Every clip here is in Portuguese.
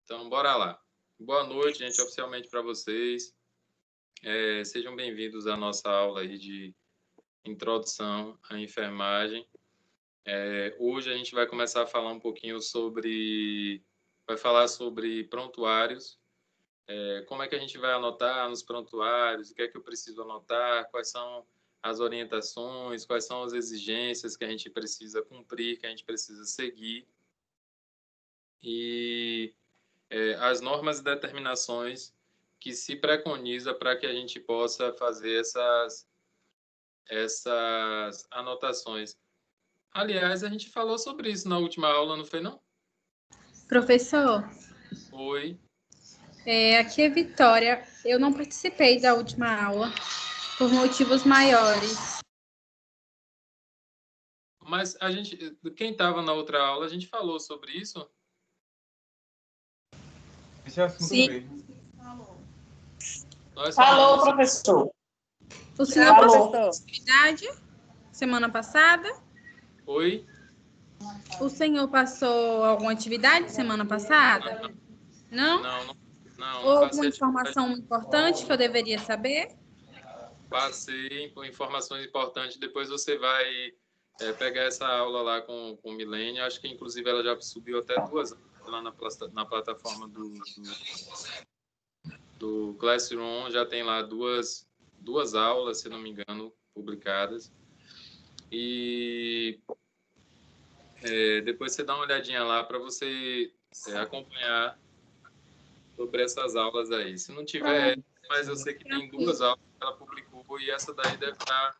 Então, bora lá. Boa noite, gente, oficialmente para vocês. Sejam bem-vindos à nossa aula aí de introdução à enfermagem. Hoje a gente vai começar a falar um pouquinho vai falar sobre prontuários. Como é que a gente vai anotar nos prontuários, o que é que eu preciso anotar, quais são as orientações, quais são as exigências que a gente precisa cumprir, que a gente precisa seguir. E as normas e determinações que se preconiza para que a gente possa fazer essas anotações. Aliás, a gente falou sobre isso na última aula, não foi, não? Professor, Foi. Aqui é Vitória. Eu não participei da última aula por motivos maiores. Mas quem estava na outra aula, a gente falou sobre isso? Esse assunto Sim. mesmo. Falou, professor. O senhor Falou. passou atividade semana passada? Oi? O senhor passou alguma atividade semana passada? Não? Não Ou alguma passei informação importante que eu deveria saber? Passei por informações importantes. Depois você vai pegar essa aula lá com Milene. Acho que, inclusive, ela já subiu até 2 lá na plataforma do Classroom. Já tem lá duas aulas, se não me engano, publicadas. E depois você dá uma olhadinha lá para você acompanhar sobre essas aulas aí. Se não tiver, mas eu sei que tem 2 aulas que ela publicou e essa daí deve estar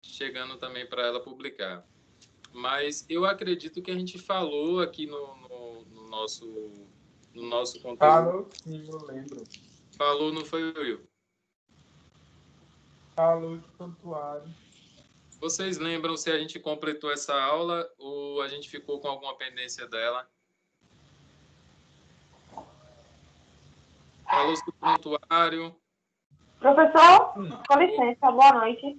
chegando também para ela publicar. Mas eu acredito que a gente falou aqui no nosso conteúdo. Falou sim, eu lembro. Falou, não foi, Will? Falou de prontuário. Vocês lembram se a gente completou essa aula ou a gente ficou com alguma pendência dela? Falou sobre prontuário. Professor, com licença, boa noite.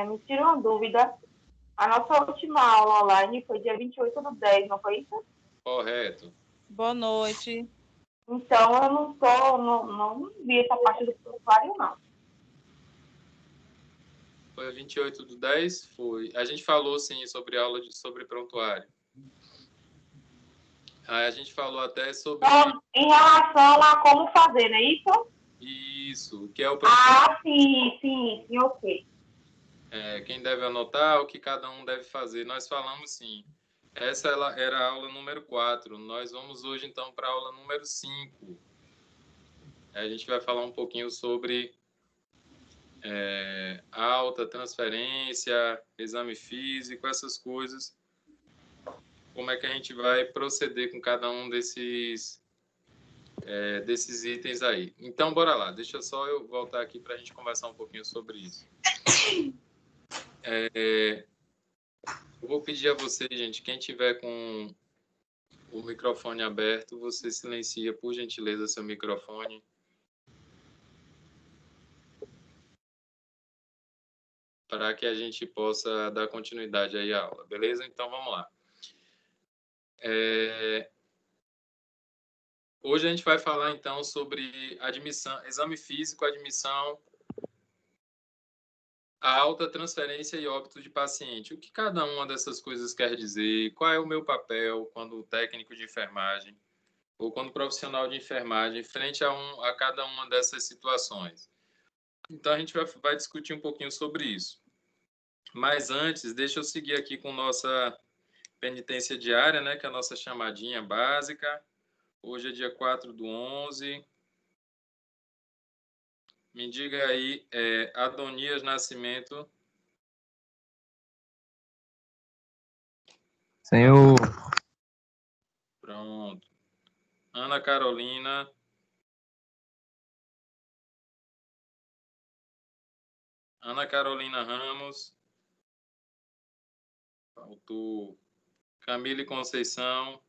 Me tira uma dúvida. A nossa última aula online foi dia 28/10, não foi isso? Correto. Boa noite. Então, eu não vi essa parte do prontuário, não. Foi 28/10? Foi. A gente falou, sim, sobre aula sobre prontuário. A gente falou até sobre... Então, em relação a como fazer, não é isso? Isso, o que é o prontuário. Ah, sim, ok. Quem deve anotar, o que cada um deve fazer. Nós falamos, sim. Essa era a aula número 4. Nós vamos hoje, então, para a aula número 5. A gente vai falar um pouquinho sobre alta, transferência, exame físico, essas coisas. Como é que a gente vai proceder com cada um desses itens aí. Então, bora lá. Deixa só eu voltar aqui para a gente conversar um pouquinho sobre isso. Eu vou pedir a você, gente, quem tiver com o microfone aberto, você silencia, por gentileza, seu microfone. Para que a gente possa dar continuidade aí à aula, beleza? Então, vamos lá. Hoje a gente vai falar, então, sobre admissão, exame físico, admissão, a alta, transferência e óbito de paciente. O que cada uma dessas coisas quer dizer? Qual é o meu papel quando técnico de enfermagem ou quando profissional de enfermagem frente a cada uma dessas situações? Então, a gente vai discutir um pouquinho sobre isso. Mas antes, deixa eu seguir aqui com nossa penitência diária, né, que é a nossa chamadinha básica. Hoje é dia 4/11. Me diga aí, Adonias Nascimento. Senhor. Pronto. Ana Carolina. Ana Carolina Ramos. Faltou. Camille Conceição.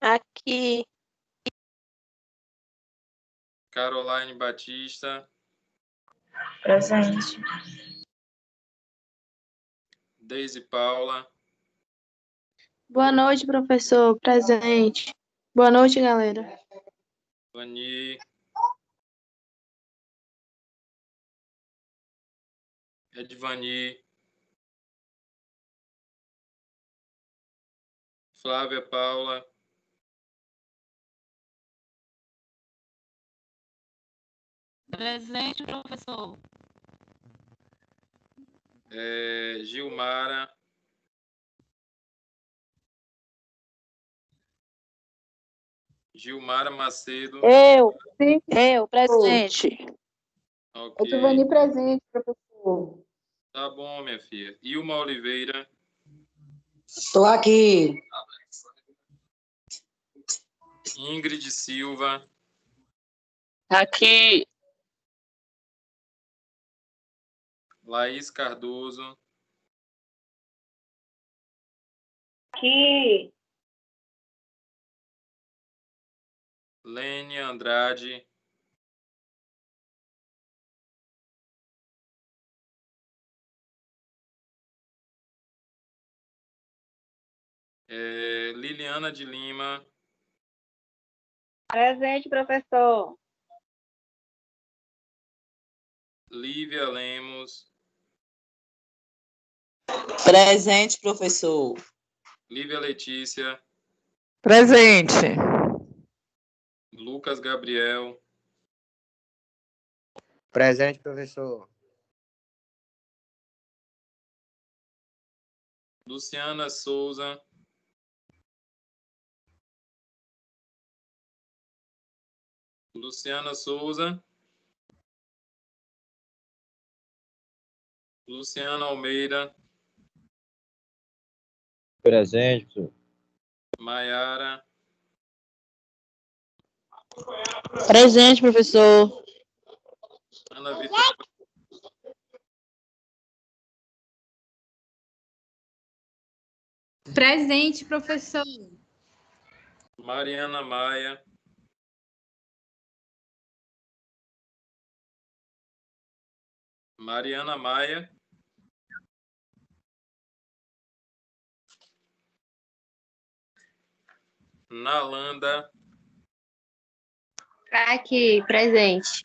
Aqui. Caroline Batista. Presente. Deise Paula. Boa noite, professor. Presente. Boa noite, galera. Vani. Edvani. Flávia Paula. Presente, professor. Gilmara. Gilmara Macedo. Eu, presente. Ok. Edvani presente, professor. Tá bom, minha filha. Ilma Oliveira. Estou aqui. Ingrid Silva. Aqui. Laís Cardoso. Aqui. Lene Andrade. Liliana de Lima. Presente, professor. Lívia Lemos. Presente, professor. Lívia Letícia. Presente. Lucas Gabriel. Presente, professor. Luciana Souza. Luciana Souza. Luciana Almeida. Presente, professor. Maiara. Presente, professor. Ana Vitória. Presente, professor. Mariana Maia. Mariana Maia. Nalanda. Aqui, presente.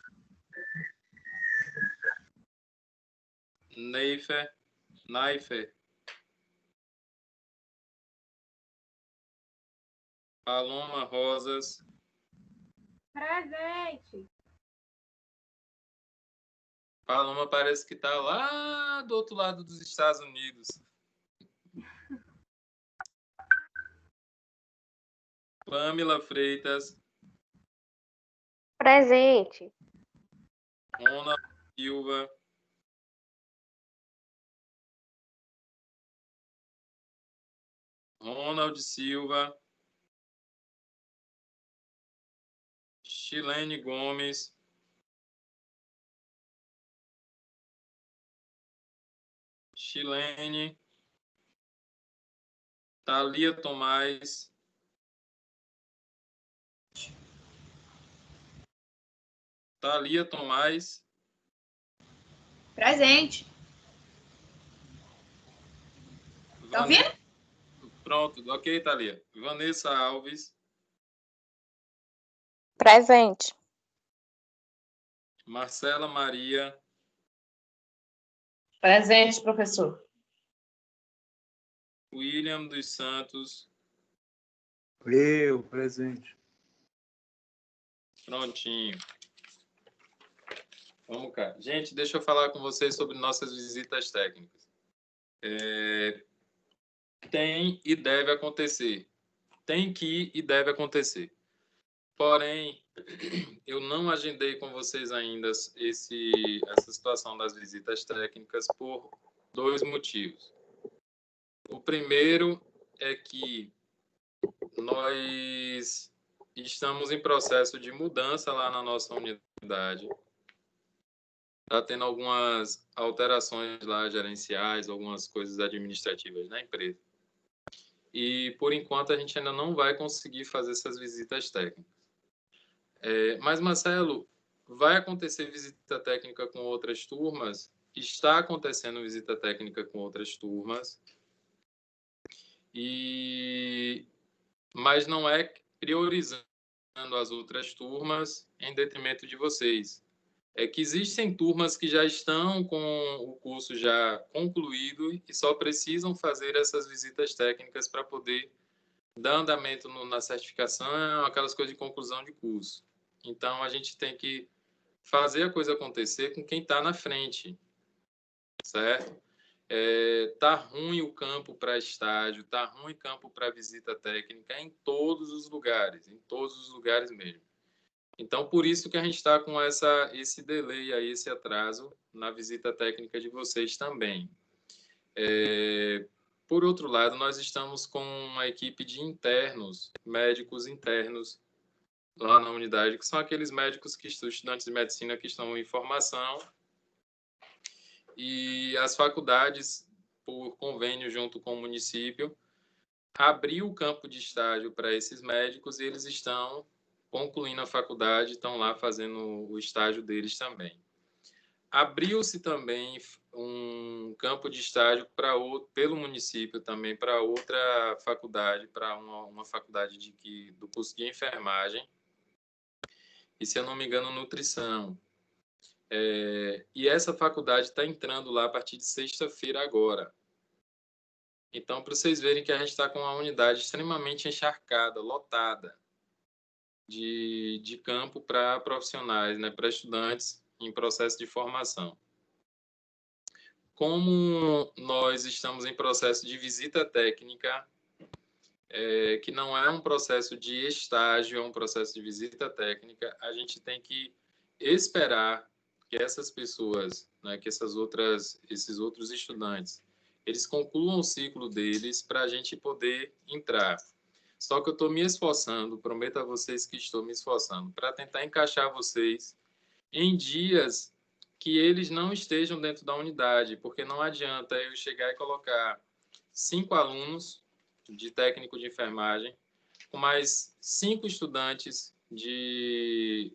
Naifer. Paloma Rosas. Presente. Paloma parece que está lá do outro lado dos Estados Unidos. Pamela Freitas. Presente. Ronald Silva. Ronald Silva. Chilene Gomes. Chilene. Thalia Tomás. Thalia Tomás. Presente. Tá ouvindo? Pronto, ok, Thalia. Vanessa Alves. Presente. Marcela Maria. Presente, professor. William dos Santos. Eu, presente. Prontinho. Vamos cá. Gente, deixa eu falar com vocês sobre nossas visitas técnicas. Tem e deve acontecer. Tem que e deve acontecer. Porém, eu não agendei com vocês ainda essa situação das visitas técnicas por 2 motivos. O primeiro é que nós estamos em processo de mudança lá na nossa unidade. Está tendo algumas alterações lá gerenciais, algumas coisas administrativas na empresa. E, por enquanto, a gente ainda não vai conseguir fazer essas visitas técnicas. Mas, Marcelo, vai acontecer visita técnica com outras turmas? Está acontecendo visita técnica com outras turmas. Mas não é priorizando as outras turmas em detrimento de vocês. É que existem turmas que já estão com o curso já concluído e só precisam fazer essas visitas técnicas para poder dar andamento na certificação, aquelas coisas de conclusão de curso. Então, a gente tem que fazer a coisa acontecer com quem está na frente, certo? Tá ruim o campo para estágio, tá ruim o campo para visita técnica em todos os lugares mesmo. Então, por isso que a gente está com esse delay aí, esse atraso na visita técnica de vocês também. Por outro lado, nós estamos com uma equipe de internos, médicos internos, lá na unidade, que são aqueles médicos estudantes de medicina que estão em formação, e as faculdades, por convênio junto com o município, abriu o campo de estágio para esses médicos e eles estão concluindo a faculdade, estão lá fazendo o estágio deles também. Abriu-se também um campo de estágio pelo município também para outra faculdade, para uma faculdade do curso de enfermagem, e, se eu não me engano, nutrição. E essa faculdade está entrando lá a partir de sexta-feira agora. Então, para vocês verem que a gente está com uma unidade extremamente encharcada, lotada de campo para profissionais, né, para estudantes em processo de formação. Como nós estamos em processo de visita técnica, que não é um processo de estágio, é um processo de visita técnica, a gente tem que esperar que essas pessoas, né, que esses outros estudantes, eles concluam o ciclo deles para a gente poder entrar. Só que eu estou me esforçando, prometo a vocês que estou me esforçando, para tentar encaixar vocês em dias que eles não estejam dentro da unidade, porque não adianta eu chegar e colocar 5 alunos de técnico de enfermagem, com mais 5 estudantes de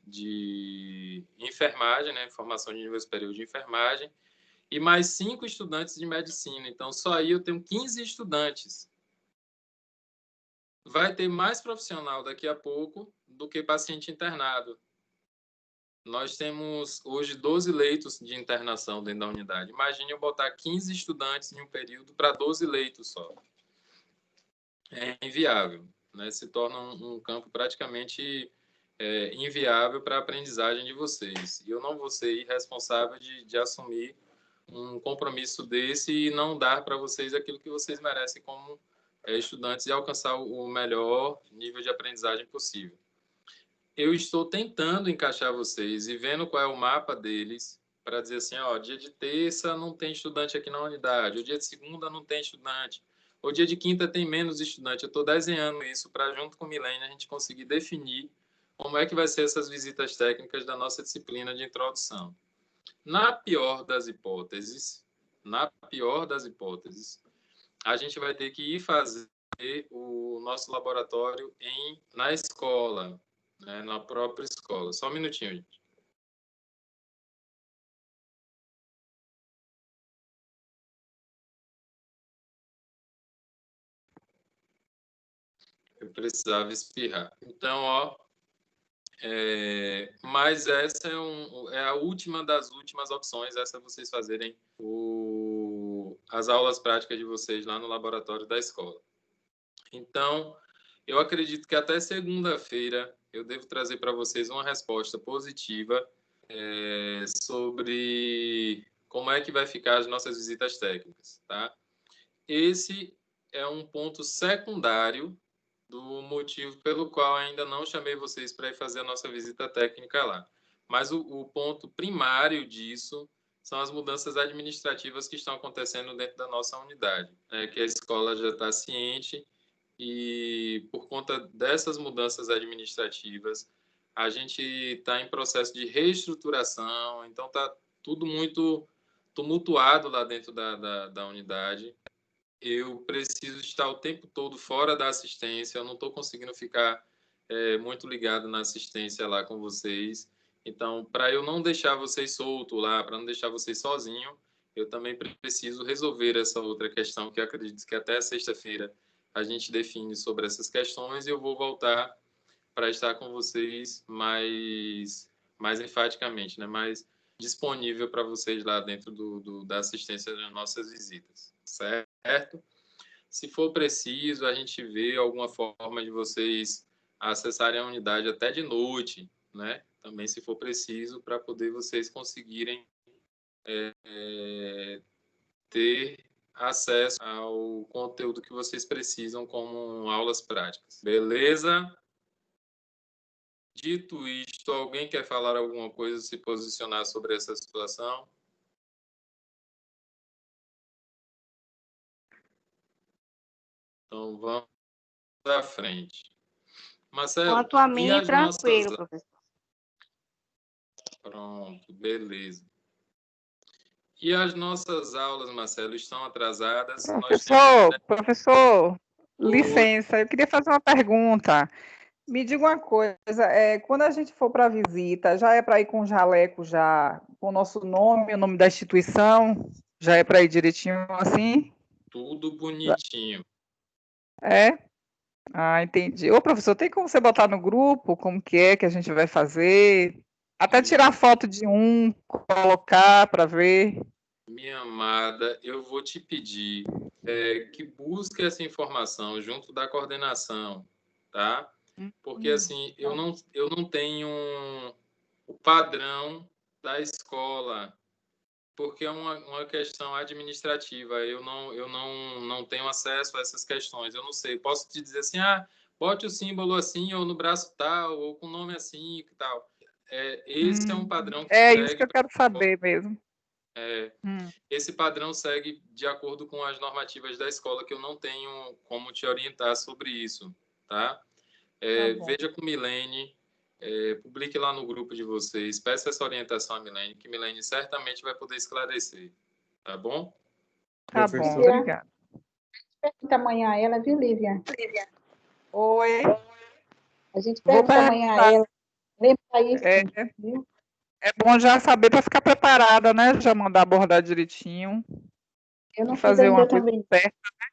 enfermagem, né, formação de nível superior de enfermagem, e mais 5 estudantes de medicina. Então, só aí eu tenho 15 estudantes. Vai ter mais profissional daqui a pouco do que paciente internado. Nós temos hoje 12 leitos de internação dentro da unidade. Imagine eu botar 15 estudantes em um período para 12 leitos só. É inviável, né? Se torna um campo praticamente inviável para a aprendizagem de vocês. E eu não vou ser irresponsável de assumir um compromisso desse e não dar para vocês aquilo que vocês merecem como estudantes e alcançar o melhor nível de aprendizagem possível. Eu estou tentando encaixar vocês e vendo qual é o mapa deles para dizer assim, ó, dia de terça não tem estudante aqui na unidade, o dia de segunda não tem estudante, o dia de quinta tem menos estudante. Eu estou desenhando isso para, junto com o Milene, a gente conseguir definir como é que vai ser essas visitas técnicas da nossa disciplina de introdução. Na pior das hipóteses, a gente vai ter que ir fazer o nosso laboratório na escola, né, na própria escola. Só um minutinho, gente. Eu precisava espirrar. Então, ó, mas essa é a última das últimas opções, essa vocês fazerem as aulas práticas de vocês lá no laboratório da escola. Então, eu acredito que até segunda-feira eu devo trazer para vocês uma resposta positiva sobre como é que vai ficar as nossas visitas técnicas, tá? Esse é um ponto secundário do motivo pelo qual ainda não chamei vocês para ir fazer a nossa visita técnica lá. Mas o ponto primário disso são as mudanças administrativas que estão acontecendo dentro da nossa unidade, que a escola já está ciente e, por conta dessas mudanças administrativas, a gente está em processo de reestruturação, então está tudo muito tumultuado lá dentro da unidade. Eu preciso estar o tempo todo fora da assistência, eu não estou conseguindo ficar muito ligado na assistência lá com vocês. Então, para eu não deixar vocês soltos lá, para não deixar vocês sozinhos, eu também preciso resolver essa outra questão, que eu acredito que até sexta-feira a gente define sobre essas questões, e eu vou voltar para estar com vocês mais enfaticamente, né? Mais disponível para vocês lá dentro da assistência das nossas visitas, certo? Se for preciso, a gente vê alguma forma de vocês acessarem a unidade até de noite, né? Também, se for preciso, para poder vocês conseguirem ter acesso ao conteúdo que vocês precisam como aulas práticas. Beleza? Dito isto, alguém quer falar alguma coisa, se posicionar sobre essa situação? Então, vamos à frente. Marcelo, Quanto a e mim, as nossas... tranquilo, professor. Pronto, beleza. E as nossas aulas, Marcelo, estão atrasadas? Professor, Oi. licença, eu queria fazer uma pergunta. Me diga uma coisa, quando a gente for para a visita, já é para ir com o jaleco já, com o nosso nome, o nome da instituição? Já é para ir direitinho assim? Tudo bonitinho. É? Ah, entendi. Ô, professor, tem como você botar no grupo como que é que a gente vai fazer? Até tirar foto de um, colocar para ver. Minha amada, eu vou te pedir que busque essa informação junto da coordenação, tá? Porque, assim, eu não tenho o padrão da escola, porque é uma questão administrativa. Eu não tenho acesso a essas questões. Eu não sei. Posso te dizer assim, bote o símbolo assim, ou no braço tal, ou com o nome assim e tal. Esse é um padrão que É segue. isso que eu quero saber mesmo. Esse padrão segue de acordo com as normativas da escola, que eu não tenho como te orientar sobre isso, tá? Veja com Milene, publique lá no grupo de vocês, peça essa orientação a Milene, que Milene certamente vai poder esclarecer, tá bom? Tá bom, obrigada. Pergunta amanhã a ela, viu, Lívia? Oi. A gente pergunta amanhã a ela. Lembra isso, viu? É bom já saber para ficar preparada, né? Já mandar abordar direitinho. Eu não fazer uma coisa também. certa, né?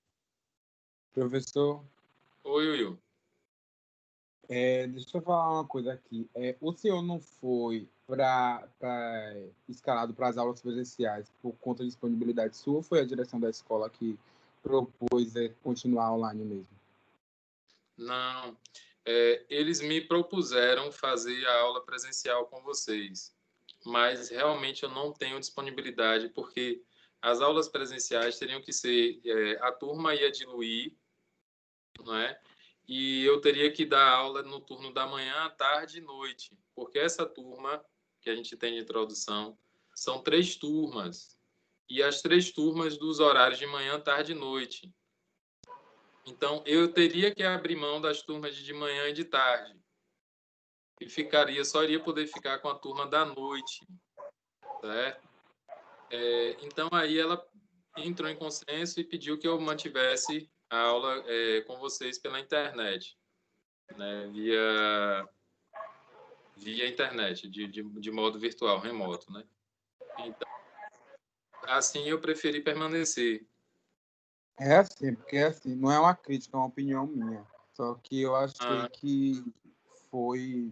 Professor. Oi, Will. Deixa eu falar uma coisa aqui. O senhor não foi escalado para as aulas presenciais por conta de disponibilidade sua, ou foi a direção da escola que propôs continuar online mesmo? Não. Eles me propuseram fazer a aula presencial com vocês, mas realmente eu não tenho disponibilidade, porque as aulas presenciais teriam que ser... a turma ia diluir, não é? E eu teria que dar aula no turno da manhã, tarde e noite, porque essa turma que a gente tem de introdução são 3 turmas, e as 3 turmas dos horários de manhã, tarde e noite. Então, eu teria que abrir mão das turmas de manhã e de tarde. E só iria poder ficar com a turma da noite, certo? Então, aí ela entrou em consenso e pediu que eu mantivesse a aula com vocês pela internet, né? Via internet, de modo virtual, remoto, né? Então, assim eu preferi permanecer. Porque não é uma crítica, é uma opinião minha. Só que eu achei que foi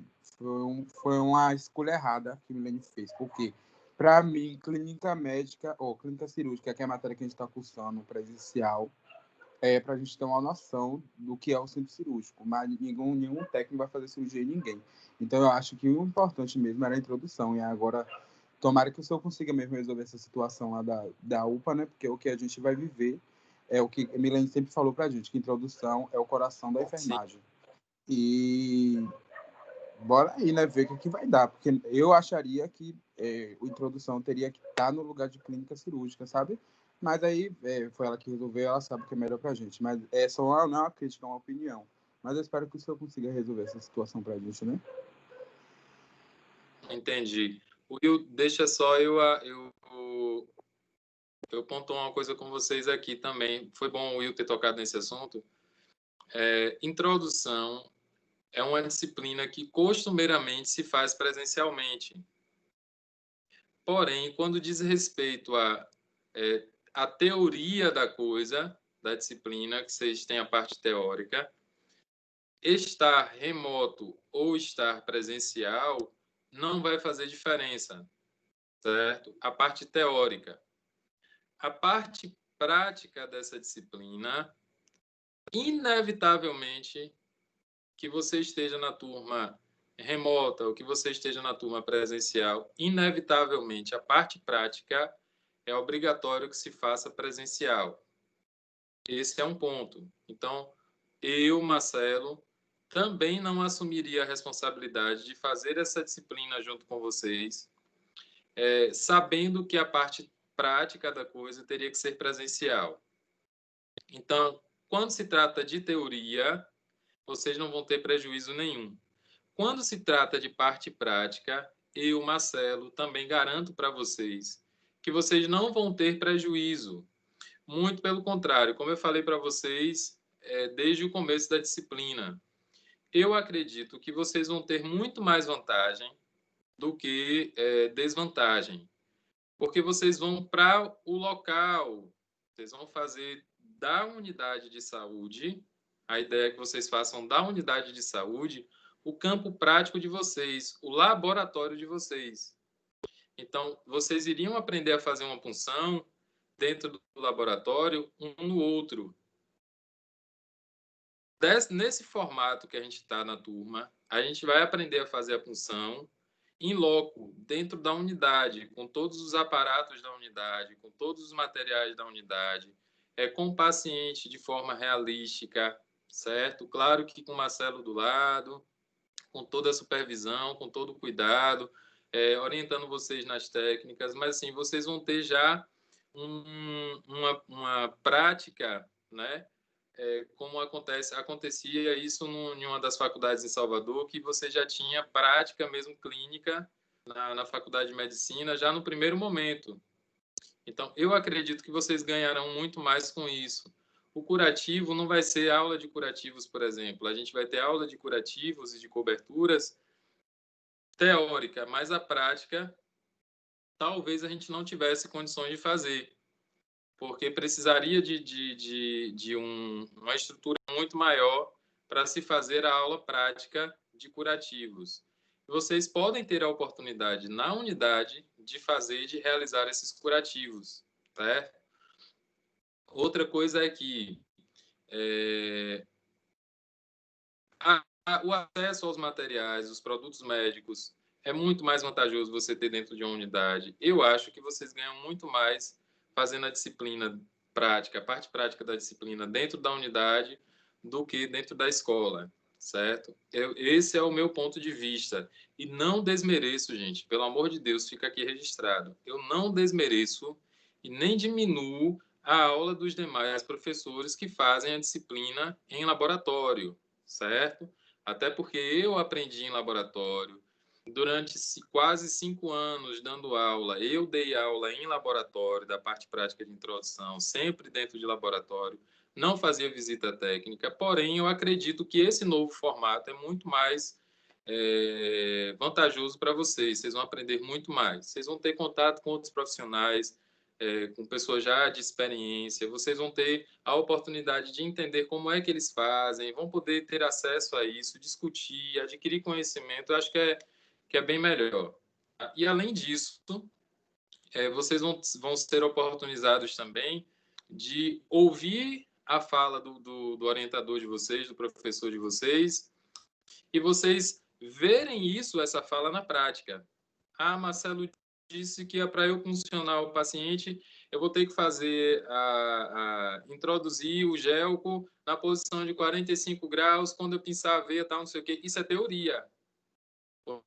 uma escolha errada que o Milene fez. Por quê? Para mim, clínica médica, ou clínica cirúrgica, que é a matéria que a gente está cursando presencial, para a gente ter uma noção do que é o centro cirúrgico. Mas nenhum técnico vai fazer cirurgia em ninguém. Então, eu acho que o importante mesmo era a introdução. E agora, tomara que o senhor consiga mesmo resolver essa situação lá da UPA, né? Porque o que a gente vai viver é o que a Milene sempre falou para a gente, que introdução é o coração da enfermagem. Sim. E bora aí, né? Ver o que vai dar. Porque eu acharia que a introdução teria que estar no lugar de clínica cirúrgica, sabe? Mas aí foi ela que resolveu, ela sabe o que é melhor pra gente. Mas não é uma crítica, é uma opinião. Mas eu espero que o senhor consiga resolver essa situação pra gente, né? Entendi. Will, deixa só eu pontuar uma coisa com vocês aqui também. Foi bom o Will ter tocado nesse assunto. Introdução é uma disciplina que costumeiramente se faz presencialmente. Porém, quando diz respeito à teoria da coisa, da disciplina, que vocês têm a parte teórica, estar remoto ou estar presencial não vai fazer diferença, certo? A parte teórica. A parte prática dessa disciplina, inevitavelmente, que você esteja na turma remota ou que você esteja na turma presencial, inevitavelmente, a parte prática é obrigatório que se faça presencial. Esse é um ponto. Então, eu, Marcelo, também não assumiria a responsabilidade de fazer essa disciplina junto com vocês, sabendo que a parte prática da coisa teria que ser presencial. Então, quando se trata de teoria, vocês não vão ter prejuízo nenhum. Quando se trata de parte prática, eu, Marcelo, também garanto para vocês que vocês não vão ter prejuízo. Muito pelo contrário, como eu falei para vocês desde o começo da disciplina, eu acredito que vocês vão ter muito mais vantagem do que desvantagem, porque vocês vão para o local, vocês vão fazer da unidade de saúde, a ideia é que vocês façam da unidade de saúde o campo prático de vocês, o laboratório de vocês. Então, vocês iriam aprender a fazer uma punção dentro do laboratório, um no outro. Nesse formato que a gente está na turma, a gente vai aprender a fazer a punção em loco, dentro da unidade, com todos os aparatos da unidade, com todos os materiais da unidade, com o paciente de forma realística, certo? Claro que com o Marcelo do lado, com toda a supervisão, com todo o cuidado, orientando vocês nas técnicas, mas assim, vocês vão ter já uma prática, né? Como acontecia isso em uma das faculdades em Salvador, que você já tinha prática mesmo clínica na faculdade de medicina já no primeiro momento. Então, eu acredito que vocês ganharão muito mais com isso. O curativo não vai ser aula de curativos, por exemplo. A gente vai ter aula de curativos e de coberturas teórica, mas a prática talvez a gente não tivesse condições de fazer, porque precisaria de uma estrutura muito maior para se fazer a aula prática de curativos. Vocês podem ter a oportunidade na unidade de fazer, de realizar esses curativos, certo? Outra coisa é que o acesso aos materiais, os produtos médicos, é muito mais vantajoso você ter dentro de uma unidade. Eu acho que vocês ganham muito mais fazendo a disciplina prática, a parte prática da disciplina dentro da unidade do que dentro da escola, certo? Esse é o meu ponto de vista. E não desmereço, gente, pelo amor de Deus, fica aqui registrado. Eu não desmereço e nem diminuo a aula dos demais professores que fazem a disciplina em laboratório, certo? Até porque eu aprendi em laboratório. Durante quase 5 anos dando aula, eu dei aula em laboratório, da parte prática de introdução, sempre dentro de laboratório, não fazia visita técnica, porém eu acredito que esse novo formato é muito mais vantajoso para vocês, vocês vão aprender muito mais, vocês vão ter contato com outros profissionais, com pessoas já de experiência, vocês vão ter a oportunidade de entender como é que eles fazem, vão poder ter acesso a isso, discutir, adquirir conhecimento, eu acho que é bem melhor. E, além disso, vocês vão ser oportunizados também de ouvir a fala do orientador de vocês, do professor de vocês, e vocês verem essa fala na prática. Marcelo disse que para eu funcionar o paciente, eu vou ter que fazer introduzir o gelco na posição de 45 graus, quando eu pinçar a veia, tal, não sei o quê. Isso é teoria.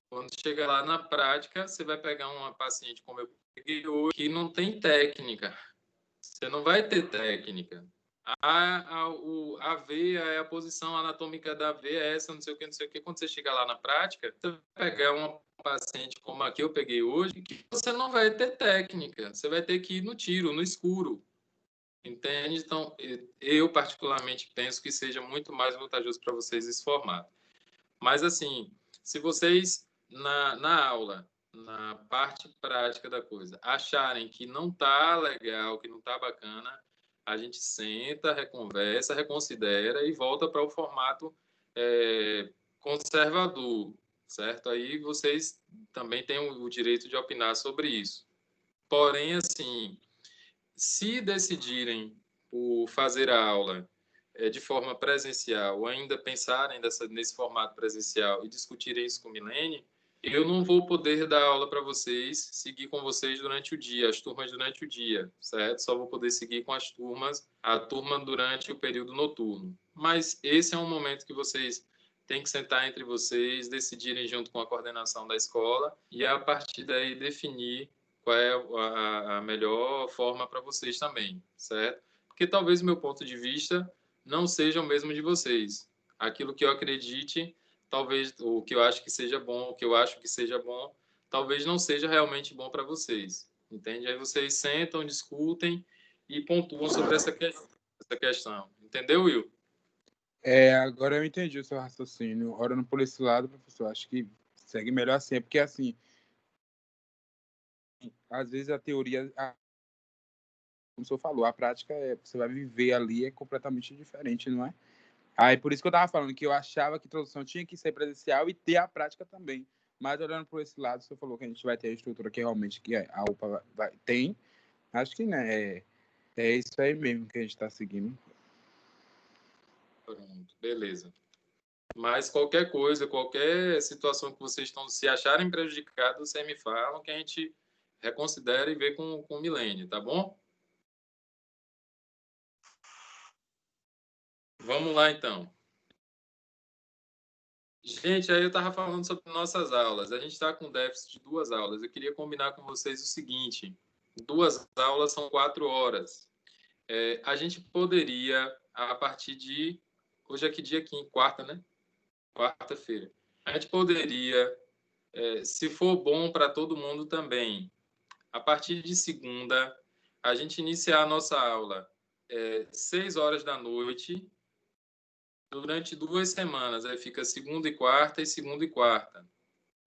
Quando chega lá na prática, você vai pegar uma paciente como eu peguei hoje, que não tem técnica. Você não vai ter técnica. A veia é a posição anatômica da veia, essa, não sei o que, não sei o que. Quando você chegar lá na prática, você vai pegar uma paciente como a que eu peguei hoje, que você não vai ter técnica. Você vai ter que ir no tiro, no escuro. Entende? Então, eu particularmente penso que seja muito mais vantajoso para vocês esse formato. Mas, assim, se vocês, na aula, na parte prática da coisa, acharem que não está legal, que não está bacana, a gente senta, reconversa, reconsidera e volta para o formato conservador, certo? Aí vocês também têm o direito de opinar sobre isso. Porém, assim, se decidirem por fazer a aula de forma presencial, ou ainda pensarem nesse formato presencial e discutirem isso com o Milene, eu não vou poder dar aula para vocês, seguir com vocês durante o dia, as turmas durante o dia, certo? Só vou poder seguir com a turma durante o período noturno. Mas esse é um momento que vocês têm que sentar entre vocês, decidirem junto com a coordenação da escola e, a partir daí, definir qual é a melhor forma para vocês também, certo? Porque talvez o meu ponto de vista não seja o mesmo de vocês. Aquilo que eu acredite, talvez o que eu acho que seja bom, o que eu acho que seja bom, talvez não seja realmente bom para vocês. Entende? Aí vocês sentam, discutem e pontuam sobre essa questão. Entendeu, Will? Agora eu entendi o seu raciocínio. Orando por esse lado, professor, acho que segue melhor assim. É porque, assim, às vezes a teoria, como o senhor falou, a prática você vai viver ali é completamente diferente, não é? Aí por isso que eu estava falando que eu achava que introdução tinha que ser presencial e ter a prática também. Mas olhando por esse lado, o senhor falou que a gente vai ter a estrutura que realmente a UPA tem. Acho que, né, é isso aí mesmo que a gente está seguindo. Pronto, beleza. Mas qualquer coisa, qualquer situação que vocês estão se acharem prejudicados, vocês me falam que a gente reconsidera e vê com o Milene, tá bom? Vamos lá, então. Gente, aí eu estava falando sobre nossas aulas. A gente está com déficit de 2 aulas. Eu queria combinar com vocês o seguinte: 2 aulas são 4 horas. A gente poderia, a partir de... Hoje é que dia? Quarta, né? Quarta-feira. A gente poderia, se for bom para todo mundo também, a partir de segunda, a gente iniciar a nossa aula 6 horas da noite, durante 2 semanas. Aí fica segunda e quarta e segunda e quarta.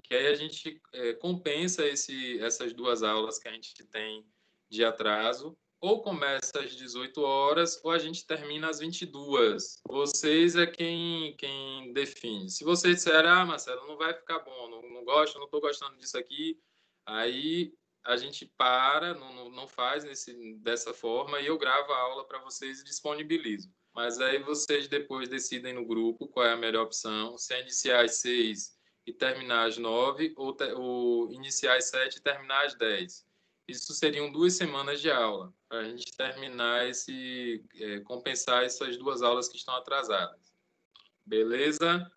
Que aí a gente compensa essas 2 aulas que a gente tem de atraso. Ou começa às 18 horas, ou a gente termina às 22. Vocês é quem define. Se vocês disserem, Marcelo, não vai ficar bom, não gosto, não estou gostando disso aqui, aí a gente para, não faz dessa forma, e eu gravo a aula para vocês e disponibilizo. Mas aí vocês depois decidem no grupo qual é a melhor opção, se é iniciar às 6 e terminar às 9, ou iniciar às 7 e terminar às 10. Isso seriam 2 semanas de aula, para a gente terminar compensar essas 2 aulas que estão atrasadas. Beleza?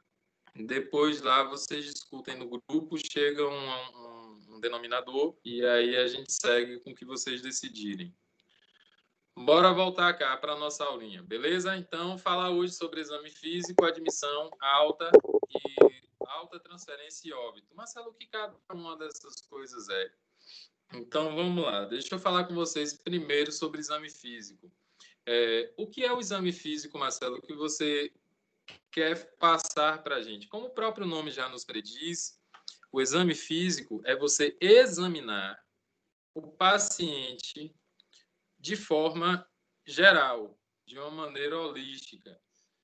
Depois lá vocês discutem no grupo, chega um denominador e aí a gente segue com o que vocês decidirem. Bora voltar cá para a nossa aulinha, beleza? Então, falar hoje sobre exame físico, admissão, alta transferência e óbito. Marcelo, o que cada uma dessas coisas é? Então, vamos lá. Deixa eu falar com vocês primeiro sobre exame físico. O que é o exame físico, Marcelo, que você quer passar para a gente? Como o próprio nome já nos prediz, o exame físico é você examinar o paciente de forma geral, de uma maneira holística.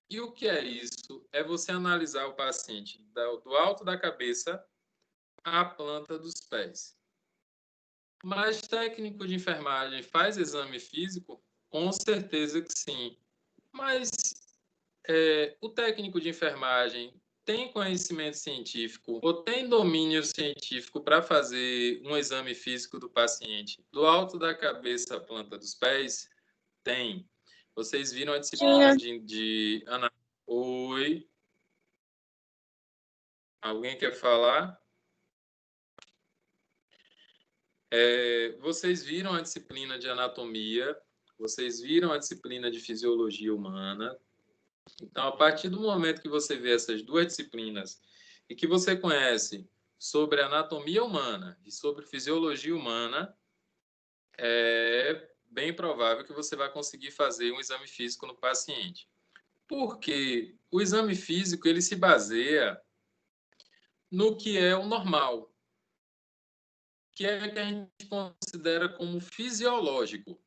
E o que é isso? É você analisar o paciente do alto da cabeça à planta dos pés. Mas técnico de enfermagem faz exame físico? Com certeza que sim. Mas o técnico de enfermagem tem conhecimento científico ou tem domínio científico para fazer um exame físico do paciente do alto da cabeça à planta dos pés? Tem. Vocês viram a disciplina de Ana? Oi? Alguém quer falar? Vocês viram a disciplina de anatomia, vocês viram a disciplina de fisiologia humana. Então, a partir do momento que você vê essas 2 disciplinas e que você conhece sobre anatomia humana e sobre fisiologia humana, é bem provável que você vai conseguir fazer um exame físico no paciente. Porque o exame físico ele se baseia no que é o normal, que é o que a gente considera como fisiológico.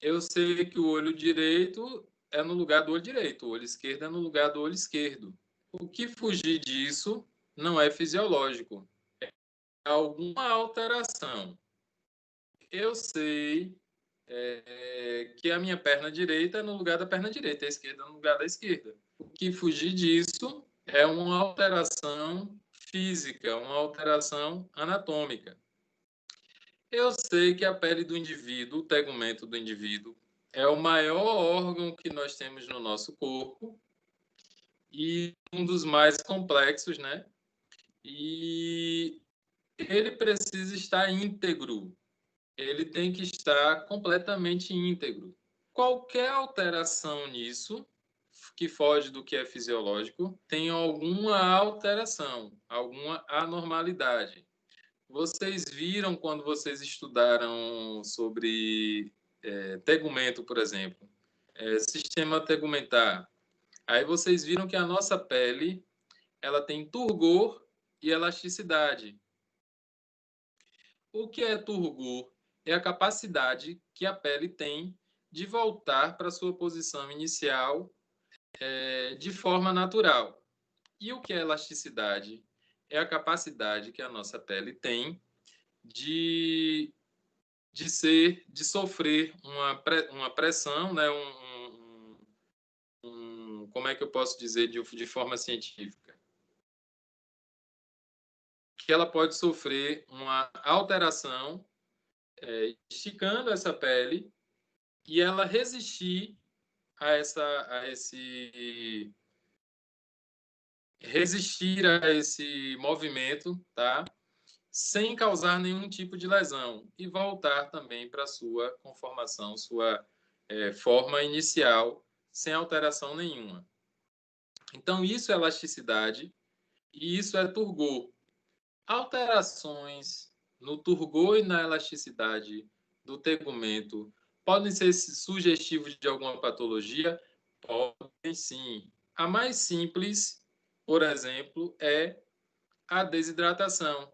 Eu sei que o olho direito é no lugar do olho direito, o olho esquerdo é no lugar do olho esquerdo. O que fugir disso não é fisiológico, é alguma alteração. Eu sei que a minha perna direita é no lugar da perna direita, a esquerda é no lugar da esquerda. O que fugir disso é uma alteração física, uma alteração anatômica. Eu sei que a pele do indivíduo, o tegumento do indivíduo, é o maior órgão que nós temos no nosso corpo e um dos mais complexos, né? E ele precisa estar íntegro. Ele tem que estar completamente íntegro. Qualquer alteração nisso, que foge do que é fisiológico, tem alguma alteração, alguma anormalidade. Vocês viram quando vocês estudaram sobre tegumento, por exemplo, sistema tegumentar. Aí vocês viram que a nossa pele ela tem turgor e elasticidade. O que é turgor? É a capacidade que a pele tem de voltar para sua posição inicial de forma natural. E o que é elasticidade? É a capacidade que a nossa pele tem de sofrer uma pressão, né? Como é que eu posso dizer de forma científica? Que ela pode sofrer uma alteração esticando essa pele e ela resistir resistir a esse movimento, tá? Sem causar nenhum tipo de lesão e voltar também para sua conformação, sua forma inicial, sem alteração nenhuma. Então, isso é elasticidade e isso é turgor. Alterações no turgor e na elasticidade do tegumento podem ser sugestivos de alguma patologia? Podem sim. A mais simples, por exemplo, é a desidratação.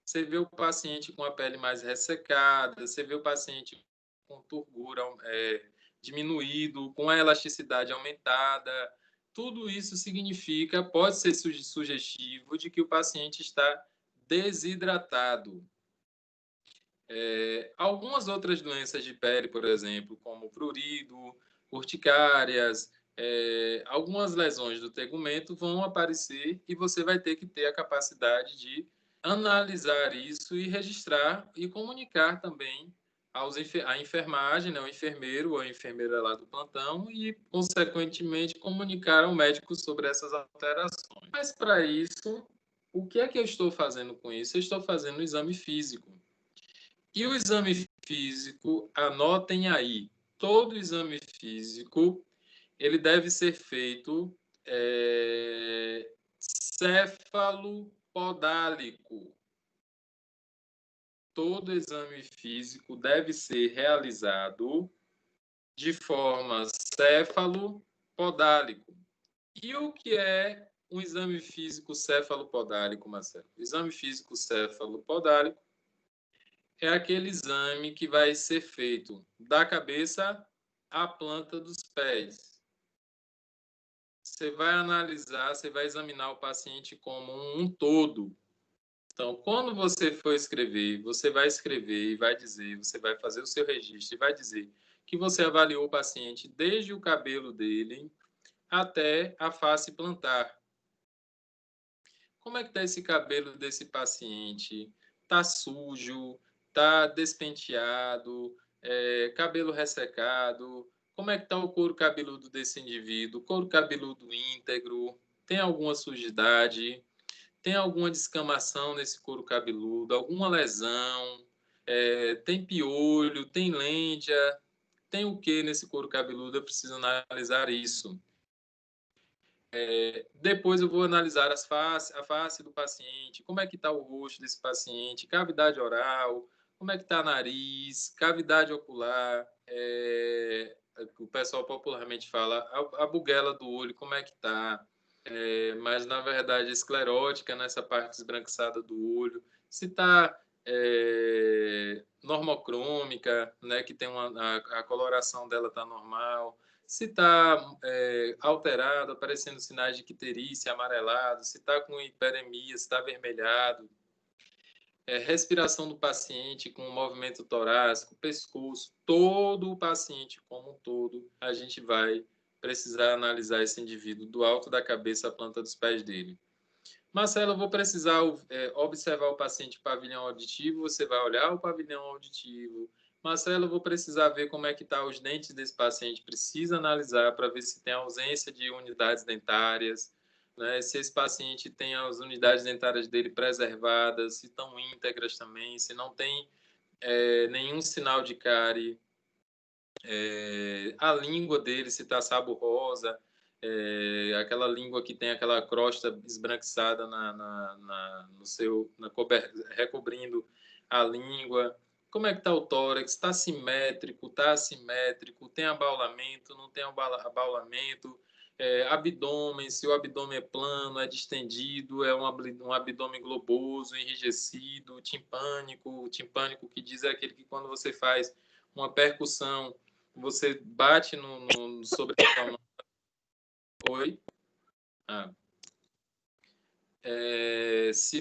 Você vê o paciente com a pele mais ressecada, você vê o paciente com turgor diminuído, com a elasticidade aumentada. Tudo isso significa, pode ser sugestivo de que o paciente está desidratado. Algumas outras doenças de pele, por exemplo, como prurido, urticárias, algumas lesões do tegumento vão aparecer e você vai ter que ter a capacidade de analisar isso e registrar e comunicar também à enfermagem, né, ao enfermeiro ou a enfermeira lá do plantão e, consequentemente, comunicar ao médico sobre essas alterações. Mas, para isso, o que é que eu estou fazendo com isso? Eu estou fazendo um exame físico. E o exame físico, anotem aí, todo exame físico, ele deve ser feito cefalopodálico. Todo exame físico deve ser realizado de forma cefalopodálico. E o que é um exame físico cefalopodálico, Marcelo? O exame físico cefalopodálico é aquele exame que vai ser feito da cabeça à planta dos pés. Você vai analisar, você vai examinar o paciente como um todo. Então, quando você for escrever, você vai escrever e vai dizer, você vai fazer o seu registro e vai dizer que você avaliou o paciente desde o cabelo dele até a face plantar. Como é que está esse cabelo desse paciente? Está sujo? Está despenteado? Cabelo ressecado? Como é que está o couro cabeludo desse indivíduo? Couro cabeludo íntegro? Tem alguma sujidade? Tem alguma descamação nesse couro cabeludo? Alguma lesão? Tem piolho? Tem lêndia? Tem o que nesse couro cabeludo? Eu preciso analisar isso. Depois eu vou analisar a face do paciente, como é que está o rosto desse paciente, cavidade oral, como é que está nariz, cavidade ocular, o pessoal popularmente fala a buguela do olho, como é que está, mas na verdade esclerótica nessa parte esbranquiçada do olho, se está normocrômica, né, que tem a coloração dela está normal, Se está alterado, aparecendo sinais de icterícia, amarelado, se está com hiperemia, se está avermelhado, respiração do paciente com movimento torácico, pescoço, todo o paciente como um todo, a gente vai precisar analisar esse indivíduo do alto da cabeça à planta dos pés dele. Marcelo, eu vou precisar observar o paciente pavilhão auditivo, você vai olhar o pavilhão auditivo. Marcelo, eu vou precisar ver como é que tá os dentes desse paciente, precisa analisar para ver se tem ausência de unidades dentárias, né? Se esse paciente tem as unidades dentárias dele preservadas, se estão íntegras também, se não tem nenhum sinal de cárie, a língua dele, se está saborrosa, aquela língua que tem aquela crosta esbranquiçada recobrindo a língua. Como é que está o tórax? Está simétrico? Está assimétrico? Tem abaulamento? Não tem abaulamento? Abdômen, se o abdômen é plano, é distendido, é um abdômen globoso, enrijecido, timpânico. O timpânico que diz é aquele que quando você faz uma percussão, você bate sobre a... Oi?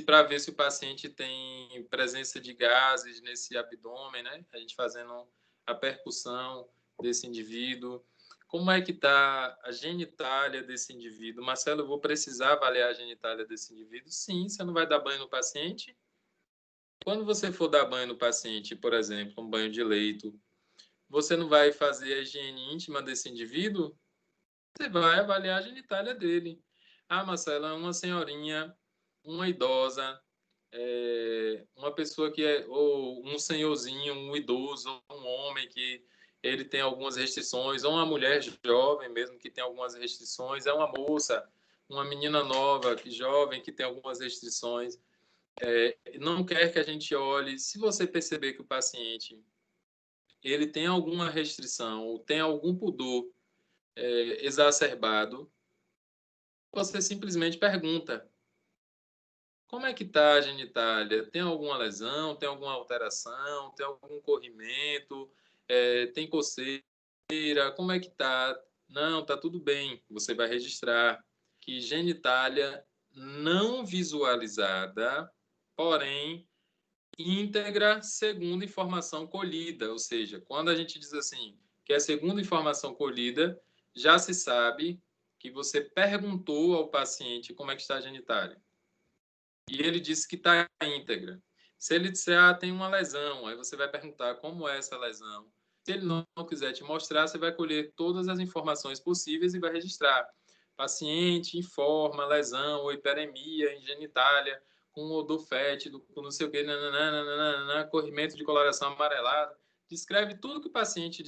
Para ver se o paciente tem presença de gases nesse abdômen, né? A gente fazendo a percussão desse indivíduo. Como é que está a genitália desse indivíduo? Marcelo, eu vou precisar avaliar a genitália desse indivíduo? Sim, você não vai dar banho no paciente? Quando você for dar banho no paciente, por exemplo, um banho de leito, você não vai fazer a higiene íntima desse indivíduo? Você vai avaliar a genitália dele. Ah, Marcelo, é uma senhorinha, uma idosa, uma pessoa que ou um senhorzinho, um idoso, um homem que ele tem algumas restrições, ou uma mulher jovem mesmo que tem algumas restrições, é uma moça, uma menina nova, jovem, que tem algumas restrições, não quer que a gente olhe. Se você perceber que o paciente ele tem alguma restrição ou tem algum pudor exacerbado, você simplesmente pergunta: como é que está a genitália? Tem alguma lesão? Tem alguma alteração? Tem algum corrimento? Tem coceira? Como é que está? Não, está tudo bem. Você vai registrar que genitália não visualizada, porém íntegra segundo informação colhida. Ou seja, quando a gente diz assim, que é segundo informação colhida, já se sabe que você perguntou ao paciente como é que está a genitália. E ele disse que está íntegra. Se ele disser, tem uma lesão, aí você vai perguntar como é essa lesão. Se ele não quiser te mostrar, você vai colher todas as informações possíveis e vai registrar. Paciente informa lesão ou hiperemia em genitália, com odor fétido, com não sei o quê, corrimento de coloração amarelada. Descreve tudo que o paciente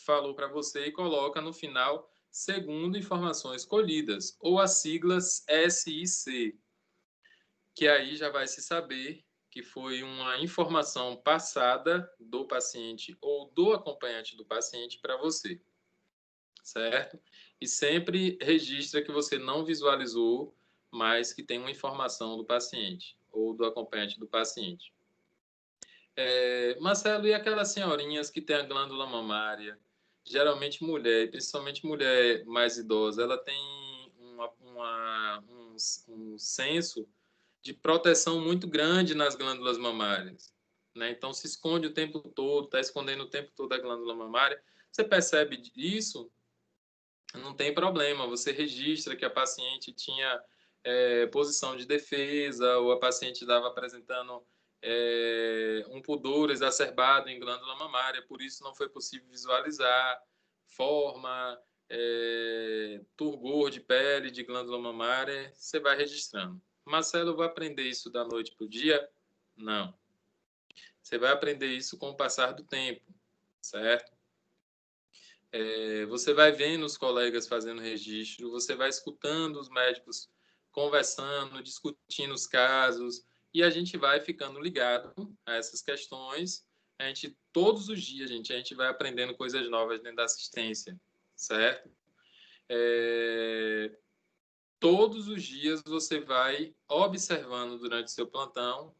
falou para você e coloca no final, segundo informações colhidas, ou as siglas SIC, que aí já vai se saber que foi uma informação passada do paciente ou do acompanhante do paciente para você, certo? E sempre registra que você não visualizou, mas que tem uma informação do paciente ou do acompanhante do paciente. Marcelo, e aquelas senhorinhas que têm a glândula mamária? Geralmente mulher, principalmente mulher mais idosa, ela tem um senso de proteção muito grande nas glândulas mamárias, né? Então, se esconde o tempo todo, está escondendo o tempo todo a glândula mamária. Você percebe isso? Não tem problema, você registra que a paciente tinha posição de defesa, ou a paciente estava apresentando um pudor exacerbado em glândula mamária, por isso não foi possível visualizar forma, turgor de pele de glândula mamária, você vai registrando. Marcelo, eu vou aprender isso da noite para o dia? Não. Você vai aprender isso com o passar do tempo, certo? Você vai vendo os colegas fazendo registro, você vai escutando os médicos conversando, discutindo os casos, e a gente vai ficando ligado a essas questões. Todos os dias, a gente vai aprendendo coisas novas dentro da assistência, certo? Todos os dias você vai observando durante seu plantão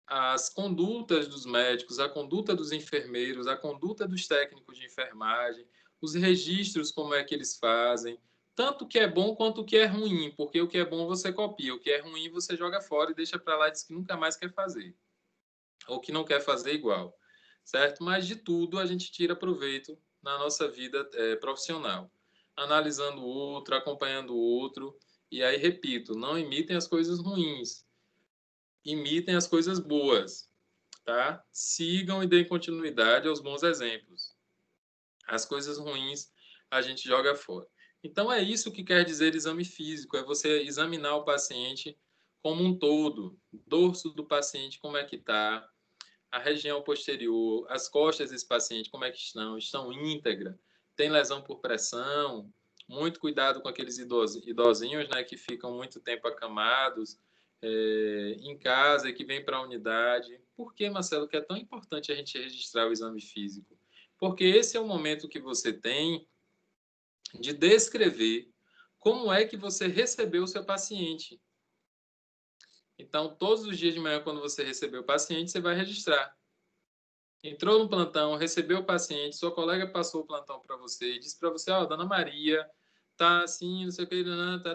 as condutas dos médicos, a conduta dos enfermeiros, a conduta dos técnicos de enfermagem, os registros, como é que eles fazem, tanto o que é bom quanto o que é ruim, porque o que é bom você copia, o que é ruim você joga fora e deixa para lá e diz que nunca mais quer fazer, ou que não quer fazer igual, certo? Mas de tudo a gente tira proveito na nossa vida profissional, analisando o outro, acompanhando o outro, e aí, repito, não imitem as coisas ruins, imitem as coisas boas, tá? Sigam e deem continuidade aos bons exemplos. As coisas ruins a gente joga fora. Então, é isso que quer dizer exame físico, é você examinar o paciente como um todo, dorso do paciente, como é que está, a região posterior, as costas desse paciente, como é que estão íntegra, tem lesão por pressão, muito cuidado com aqueles idosinhos, né, que ficam muito tempo acamados, em casa e que vêm para a unidade. Por que, Marcelo, que é tão importante a gente registrar o exame físico? Porque esse é o momento que você tem de descrever como é que você recebeu o seu paciente. Então, todos os dias de manhã, quando você recebeu o paciente, você vai registrar. Entrou no plantão, recebeu o paciente, sua colega passou o plantão para você e disse para você, dona Maria, tá assim, não sei o que,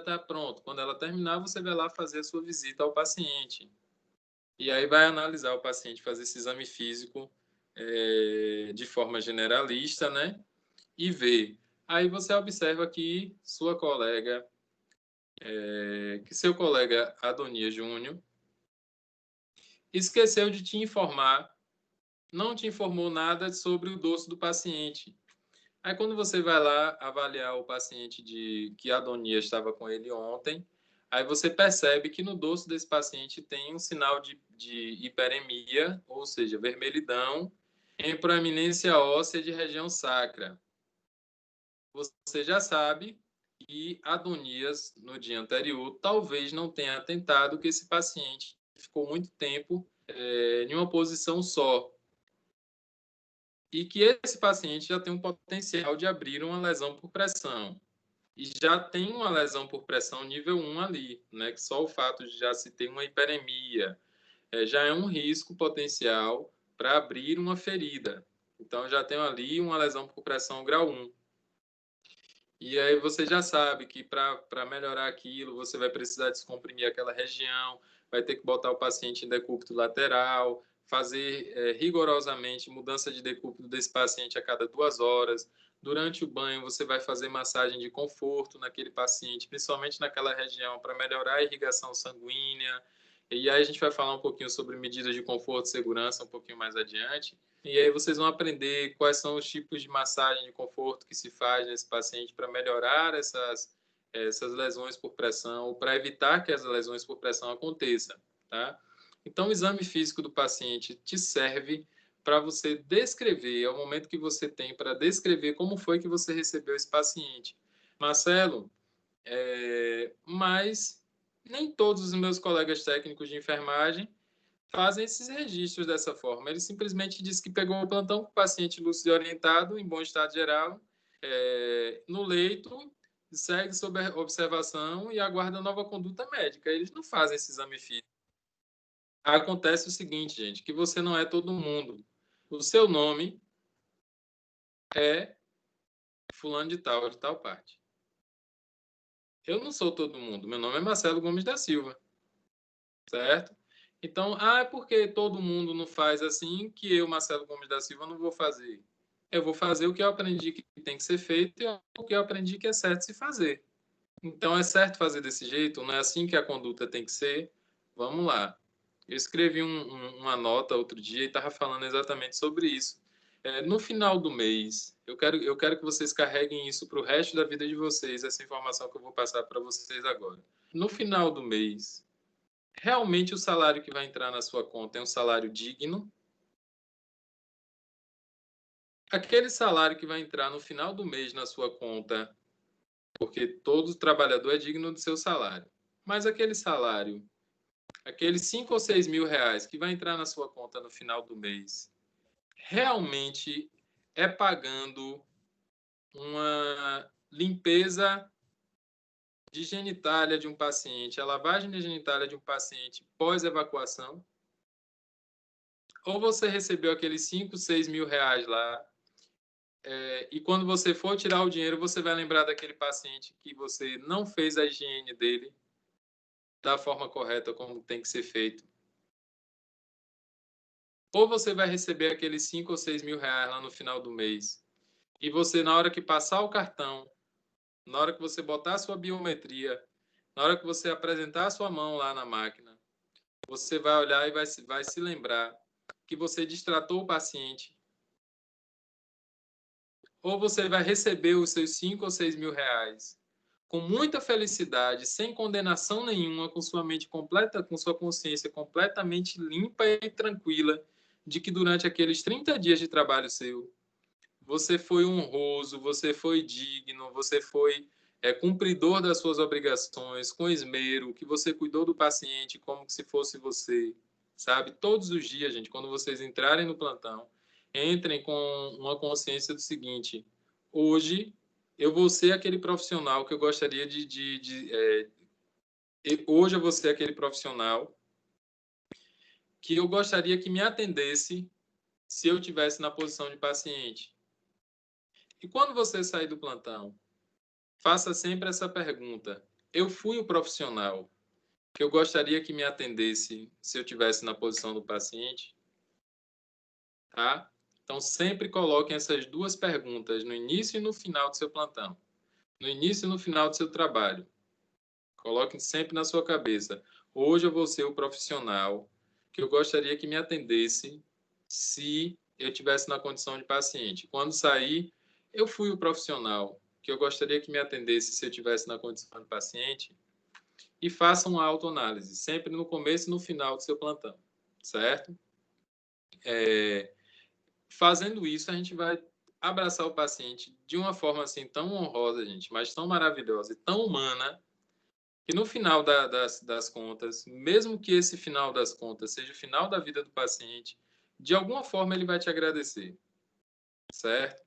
tá pronto. Quando ela terminar, você vai lá fazer a sua visita ao paciente. E aí vai analisar o paciente, fazer esse exame físico de forma generalista, né? E ver. Aí você observa que sua colega, que seu colega Adonias Júnior, esqueceu de te informar, não te informou nada sobre o dorso do paciente. Aí quando você vai lá avaliar o paciente que Adonias estava com ele ontem, aí você percebe que no dorso desse paciente tem um sinal de hiperemia, ou seja, vermelhidão, em proeminência óssea de região sacra. Você já sabe que Adonias, no dia anterior, talvez não tenha atentado que esse paciente ficou muito tempo em uma posição só. E que esse paciente já tem um potencial de abrir uma lesão por pressão. E já tem uma lesão por pressão nível 1 ali, né? Que só o fato de já se ter uma hiperemia já é um risco potencial para abrir uma ferida. Então, já tem ali uma lesão por pressão grau 1. E aí você já sabe que para melhorar aquilo, você vai precisar descomprimir aquela região, vai ter que botar o paciente em decúbito lateral, fazer rigorosamente mudança de decúbito desse paciente a cada 2 horas. Durante o banho, você vai fazer massagem de conforto naquele paciente, principalmente naquela região, para melhorar a irrigação sanguínea. E aí a gente vai falar um pouquinho sobre medidas de conforto e segurança um pouquinho mais adiante. E aí vocês vão aprender quais são os tipos de massagem de conforto que se faz nesse paciente para melhorar essas lesões por pressão, ou para evitar que as lesões por pressão aconteçam, tá? Então, o exame físico do paciente te serve para você descrever, é o momento que você tem para descrever como foi que você recebeu esse paciente. Marcelo, mas nem todos os meus colegas técnicos de enfermagem fazem esses registros dessa forma. Ele simplesmente diz que pegou o plantão com o paciente lúcido e orientado, em bom estado geral, no leito, segue sob observação e aguarda nova conduta médica. Eles não fazem esse exame físico. Acontece o seguinte, gente, que você não é todo mundo. O seu nome é fulano de tal parte. Eu não sou todo mundo. Meu nome é Marcelo Gomes da Silva. Certo? Então, é porque todo mundo não faz assim que eu, Marcelo Gomes da Silva, não vou fazer. Eu vou fazer o que eu aprendi que tem que ser feito e o que eu aprendi que é certo se fazer. Então, é certo fazer desse jeito? Não é assim que a conduta tem que ser? Vamos lá. Eu escrevi uma nota outro dia e estava falando exatamente sobre isso. No final do mês, eu quero que vocês carreguem isso para o resto da vida de vocês, essa informação que eu vou passar para vocês agora. No final do mês, realmente o salário que vai entrar na sua conta é um salário digno? Aquele salário que vai entrar no final do mês na sua conta, porque todo trabalhador é digno do seu salário, mas aquele salário, aqueles 5 ou 6 mil reais que vai entrar na sua conta no final do mês, realmente é pagando uma limpeza de genitália de um paciente, a lavagem de genitália de um paciente pós-evacuação? Ou você recebeu aqueles 5, 6 mil reais lá, E quando você for tirar o dinheiro, você vai lembrar daquele paciente que você não fez a higiene dele da forma correta, como tem que ser feito. Ou você vai receber aqueles 5 ou 6 mil reais lá no final do mês. E você, na hora que passar o cartão, na hora que você botar a sua biometria, na hora que você apresentar a sua mão lá na máquina, você vai olhar e vai se lembrar que você distratou o paciente. Ou você vai receber os seus 5 ou 6 mil reais com muita felicidade, sem condenação nenhuma, com sua mente completa, com sua consciência completamente limpa e tranquila de que durante aqueles 30 dias de trabalho seu, você foi honroso, você foi digno, você foi cumpridor das suas obrigações, com esmero, que você cuidou do paciente como se fosse você, sabe? Todos os dias, gente, quando vocês entrarem no plantão, entrem com uma consciência do seguinte: hoje eu vou ser aquele profissional que eu gostaria hoje eu vou ser aquele profissional que eu gostaria que me atendesse se eu tivesse na posição de paciente. E quando você sair do plantão, faça sempre essa pergunta: eu fui o profissional que eu gostaria que me atendesse se eu tivesse na posição do paciente? Tá? Então, sempre coloquem essas duas perguntas no início e no final do seu plantão. No início e no final do seu trabalho. Coloquem sempre na sua cabeça: hoje eu vou ser o profissional que eu gostaria que me atendesse se eu tivesse na condição de paciente. Quando sair, eu fui o profissional que eu gostaria que me atendesse se eu tivesse na condição de paciente. E façam uma autoanálise, sempre no começo e no final do seu plantão, certo? Fazendo isso, a gente vai abraçar o paciente de uma forma assim tão honrosa, gente, mas tão maravilhosa e tão humana, que no final das contas, mesmo que esse final das contas seja o final da vida do paciente, de alguma forma ele vai te agradecer, certo?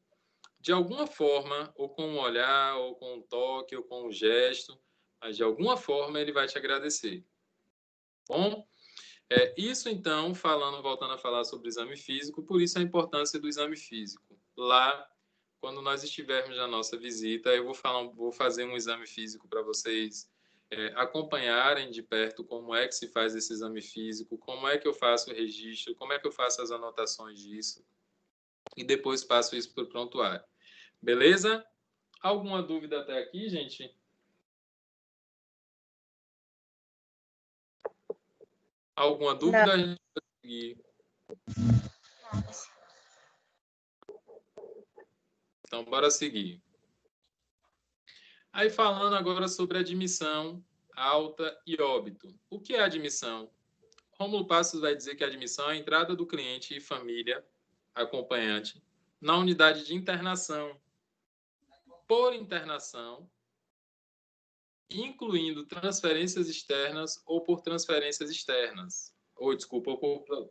De alguma forma, ou com um olhar, ou com um toque, ou com um gesto, mas de alguma forma ele vai te agradecer. Bom, isso então, voltando a falar sobre o exame físico, por isso a importância do exame físico. Lá, quando nós estivermos na nossa visita, eu vou fazer um exame físico para vocês acompanharem de perto como é que se faz esse exame físico, como é que eu faço o registro, como é que eu faço as anotações disso, e depois passo isso para o prontuário. Beleza? Alguma dúvida até aqui, gente? Alguma dúvida? Não. A gente vai seguir. Então, bora seguir. Aí, falando agora sobre admissão, alta e óbito. O que é admissão? Rômulo Passos vai dizer que a admissão é a entrada do cliente e família acompanhante na unidade de internação, por internação, incluindo transferências externas ou por transferências externas. Ou, desculpa,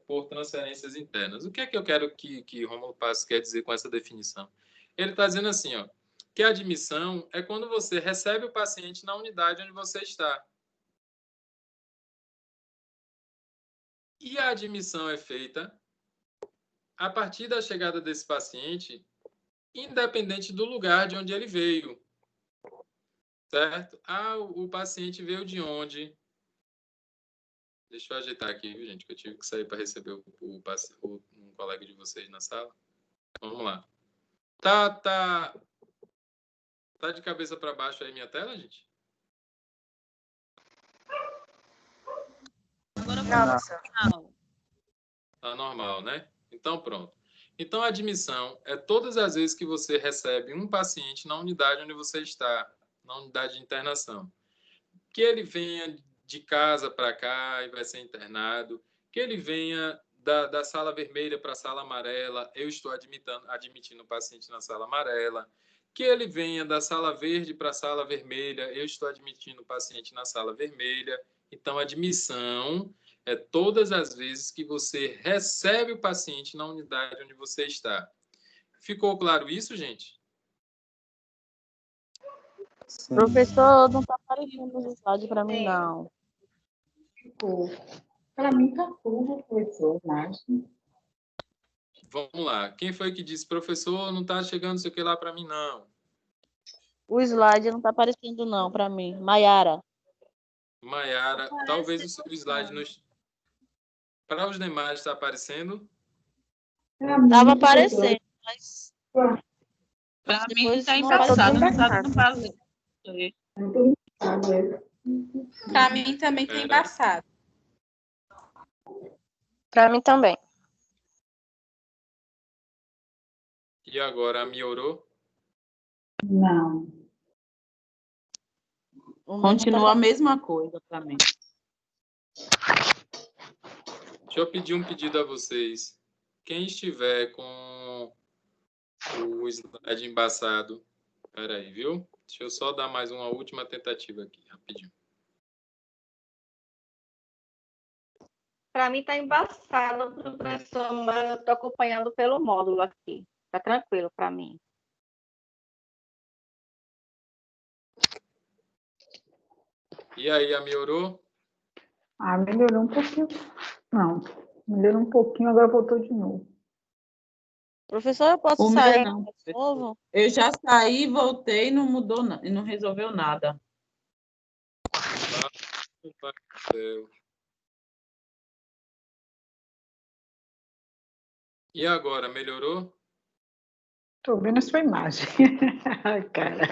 por transferências internas. O que é que eu quero que Rômulo Passos quer dizer com essa definição? Ele está dizendo assim, ó, que a admissão é quando você recebe o paciente na unidade onde você está. E a admissão é feita a partir da chegada desse paciente, independente do lugar de onde ele veio. Certo? O paciente veio de onde? Deixa eu ajeitar aqui, viu, gente? Que eu tive que sair para receber um colega de vocês na sala. Vamos lá. Tá de cabeça para baixo aí minha tela, gente? Agora Não. Tá normal, né? Então, pronto. Então, a admissão é todas as vezes que você recebe um paciente na unidade onde você está, na unidade de internação. Que ele venha de casa para cá e vai ser internado, que ele venha da sala vermelha para a sala amarela, eu estou admitindo o paciente na sala amarela, que ele venha da sala verde para a sala vermelha, eu estou admitindo o paciente na sala vermelha. Então, admissão é todas as vezes que você recebe o paciente na unidade onde você está. Ficou claro isso, gente? Sim. Professor, não está aparecendo no slide para mim, não. Ficou. Para mim está tudo, professor, mas... Vamos lá. Quem foi que disse, professor, não está chegando não sei o que lá para mim, não? O slide não está aparecendo, não, para mim. Maiara. Maiara, talvez o slide nos... Para os demais está aparecendo? Estava aparecendo, mas... Para mim depois está não embaçado, não apareceu. está para ler. Para mim também está embaçado. Para mim também. E agora, melhorou? Não. Continua a mesma coisa para mim. Deixa eu pedir um pedido a vocês. Quem estiver com o slide embaçado, peraí, viu? Deixa eu só dar mais uma última tentativa aqui, rapidinho. Para mim está embaçado, professor, mas eu estou acompanhando pelo módulo aqui. Está tranquilo para mim. E aí, melhorou? Melhorou um pouquinho. Não, melhorou um pouquinho, agora voltou de novo. Professor, eu posso O meu sair não, de novo? Eu já saí, voltei, não mudou e não resolveu nada. E agora, melhorou? Estou vendo a sua imagem. Ai, cara.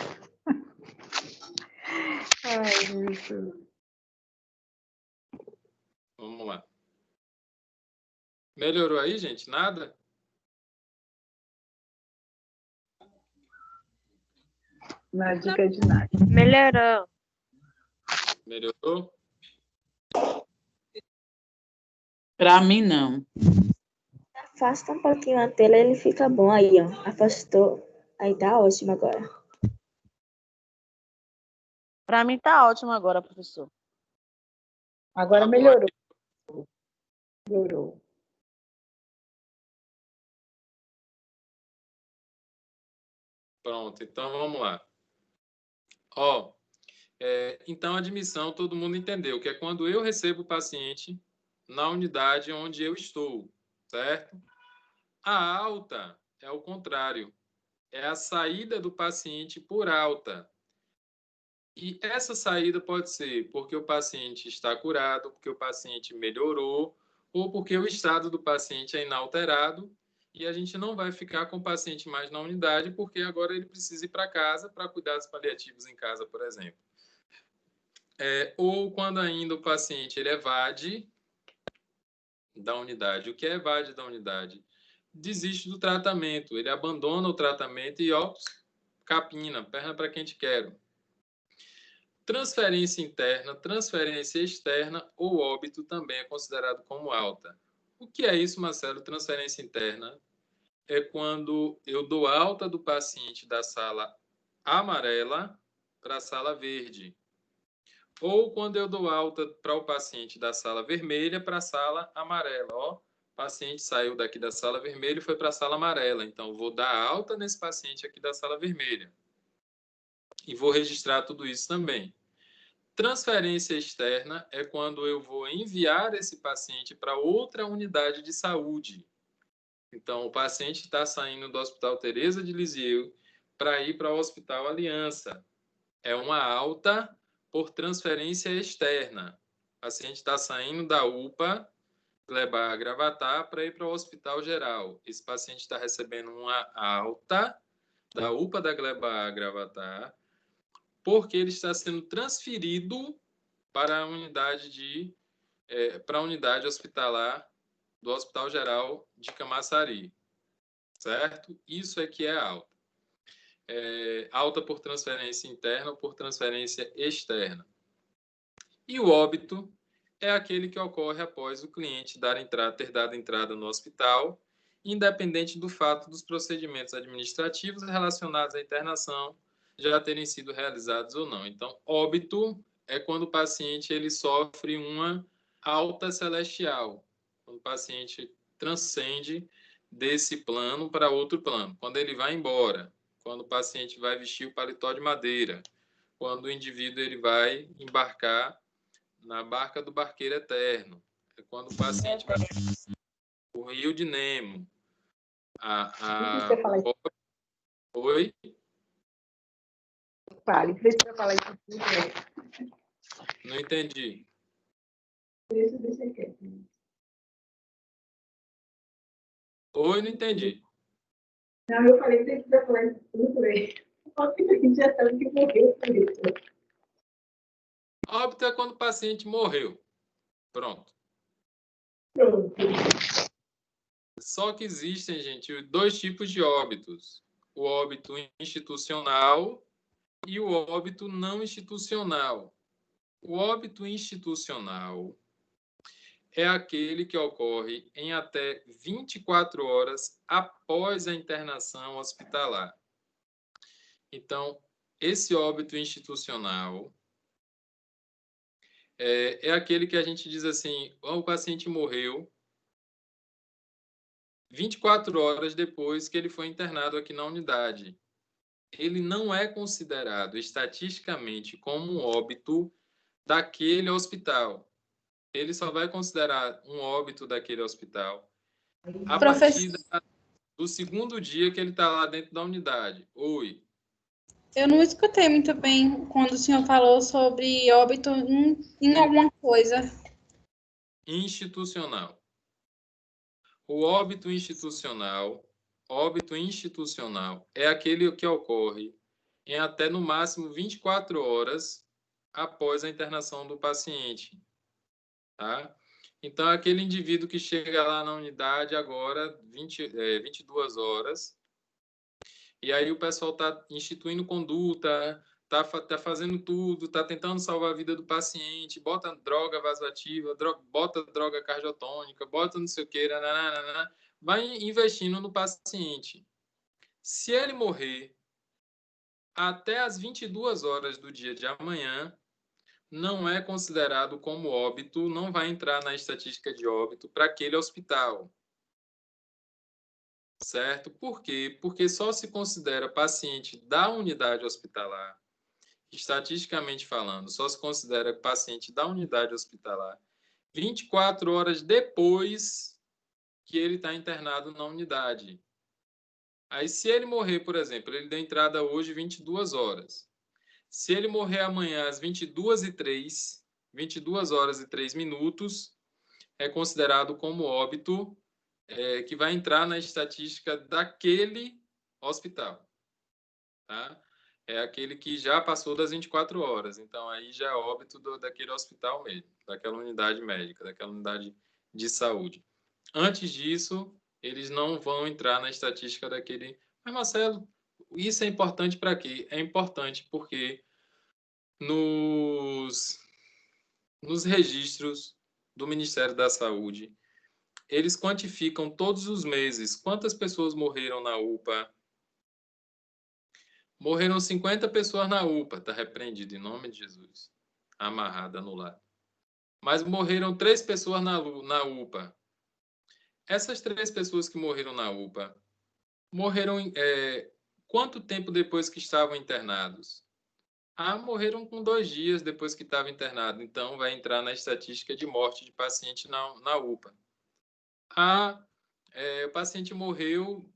Ai, isso. Vamos lá. Melhorou aí, gente? Nada? Na dica de nada. Melhorou. Melhorou? Para mim, não. Afasta um pouquinho a tela, ele fica bom aí, ó. Afastou. Aí tá ótimo agora. Para mim tá ótimo agora, professor. Agora melhorou. Melhorou. Pronto, então vamos lá. Ó, então, admissão, todo mundo entendeu, que é quando eu recebo o paciente na unidade onde eu estou, certo? A alta é o contrário, é a saída do paciente por alta. E essa saída pode ser porque o paciente está curado, porque o paciente melhorou, ou porque o estado do paciente é inalterado e a gente não vai ficar com o paciente mais na unidade porque agora ele precisa ir para casa para cuidados paliativos em casa, por exemplo. Ou quando ainda o paciente ele evade da unidade. O que é evade da unidade? Desiste do tratamento, ele abandona o tratamento e, ó, capina, perna para quente quero. Transferência interna, transferência externa ou óbito também é considerado como alta. O que é isso, Marcelo? Transferência interna é quando eu dou alta do paciente da sala amarela para a sala verde. Ou quando eu dou alta para o paciente da sala vermelha para a sala amarela. Ó, o paciente saiu daqui da sala vermelha e foi para a sala amarela. Então, vou dar alta nesse paciente aqui da sala vermelha. E vou registrar tudo isso também. Transferência externa é quando eu vou enviar esse paciente para outra unidade de saúde. Então, o paciente está saindo do Hospital Teresa de Lisieux para ir para o Hospital Aliança. É uma alta por transferência externa. O paciente está saindo da UPA, Gleba Gravatar, para ir para o Hospital Geral. Esse paciente está recebendo uma alta da UPA da Gleba Gravatar, porque ele está sendo transferido para a unidade hospitalar do Hospital Geral de Camaçari, certo? Isso é que é alta. Alta por transferência interna ou por transferência externa. E o óbito é aquele que ocorre após o cliente ter dado entrada no hospital, independente do fato dos procedimentos administrativos relacionados à internação já terem sido realizados ou não. Então, óbito é quando o paciente ele sofre uma alta celestial, quando o paciente transcende desse plano para outro plano, quando ele vai embora, quando o paciente vai vestir o paletó de madeira, quando o indivíduo ele vai embarcar na barca do barqueiro eterno, é quando o paciente vai o Rio de Nemo, Você fala isso. Oi? Fale, precisa falar isso tudo. Não entendi. Isso você quer. Oi, não entendi. Não, eu falei que precisa falar isso tudo. A gente já sabe que morreu por isso. Óbito é quando o paciente morreu. Pronto. Pronto. Só que existem, gente, dois tipos de óbitos. O óbito institucional e o óbito não institucional. O óbito institucional é aquele que ocorre em até 24 horas após a internação hospitalar. Então, esse óbito institucional é aquele que a gente diz assim, o paciente morreu 24 horas depois que ele foi internado aqui na unidade. Ele não é considerado estatisticamente como um óbito daquele hospital. Ele só vai considerar um óbito daquele hospital a partir do segundo dia que ele está lá dentro da unidade. Oi. Eu não escutei muito bem quando o senhor falou sobre óbito em alguma coisa. Institucional. O óbito institucional é aquele que ocorre em até no máximo 24 horas após a internação do paciente, tá? Então, aquele indivíduo que chega lá na unidade agora 22 horas, e aí o pessoal está instituindo conduta, tá fazendo tudo, tá tentando salvar a vida do paciente, bota droga vasoativa, bota droga cardiotônica, bota não sei o que, nananana, vai investindo no paciente. Se ele morrer até as 22 horas do dia de amanhã, não é considerado como óbito, não vai entrar na estatística de óbito para aquele hospital. Certo? Por quê? Porque só se considera paciente da unidade hospitalar, estatisticamente falando, só se considera paciente da unidade hospitalar 24 horas depois que ele está internado na unidade. Aí, se ele morrer, por exemplo, ele deu entrada hoje 22 horas. Se ele morrer amanhã às 22h03, 22 horas e 3 minutos, é considerado como óbito que vai entrar na estatística daquele hospital. Tá? É aquele que já passou das 24 horas. Então, aí já é óbito daquele hospital mesmo, daquela unidade médica, daquela unidade de saúde. Antes disso, eles não vão entrar na estatística daquele... Mas, Marcelo, isso é importante para quê? É importante porque nos registros do Ministério da Saúde, eles quantificam todos os meses quantas pessoas morreram na UPA. Morreram 50 pessoas na UPA, está repreendido em nome de Jesus. Amarrado, anulado. Mas morreram 3 pessoas na UPA. Essas 3 pessoas que morreram na UPA, morreram quanto tempo depois que estavam internados? Morreram com 2 dias depois que estava internado. Então, vai entrar na estatística de morte de paciente na UPA. O paciente morreu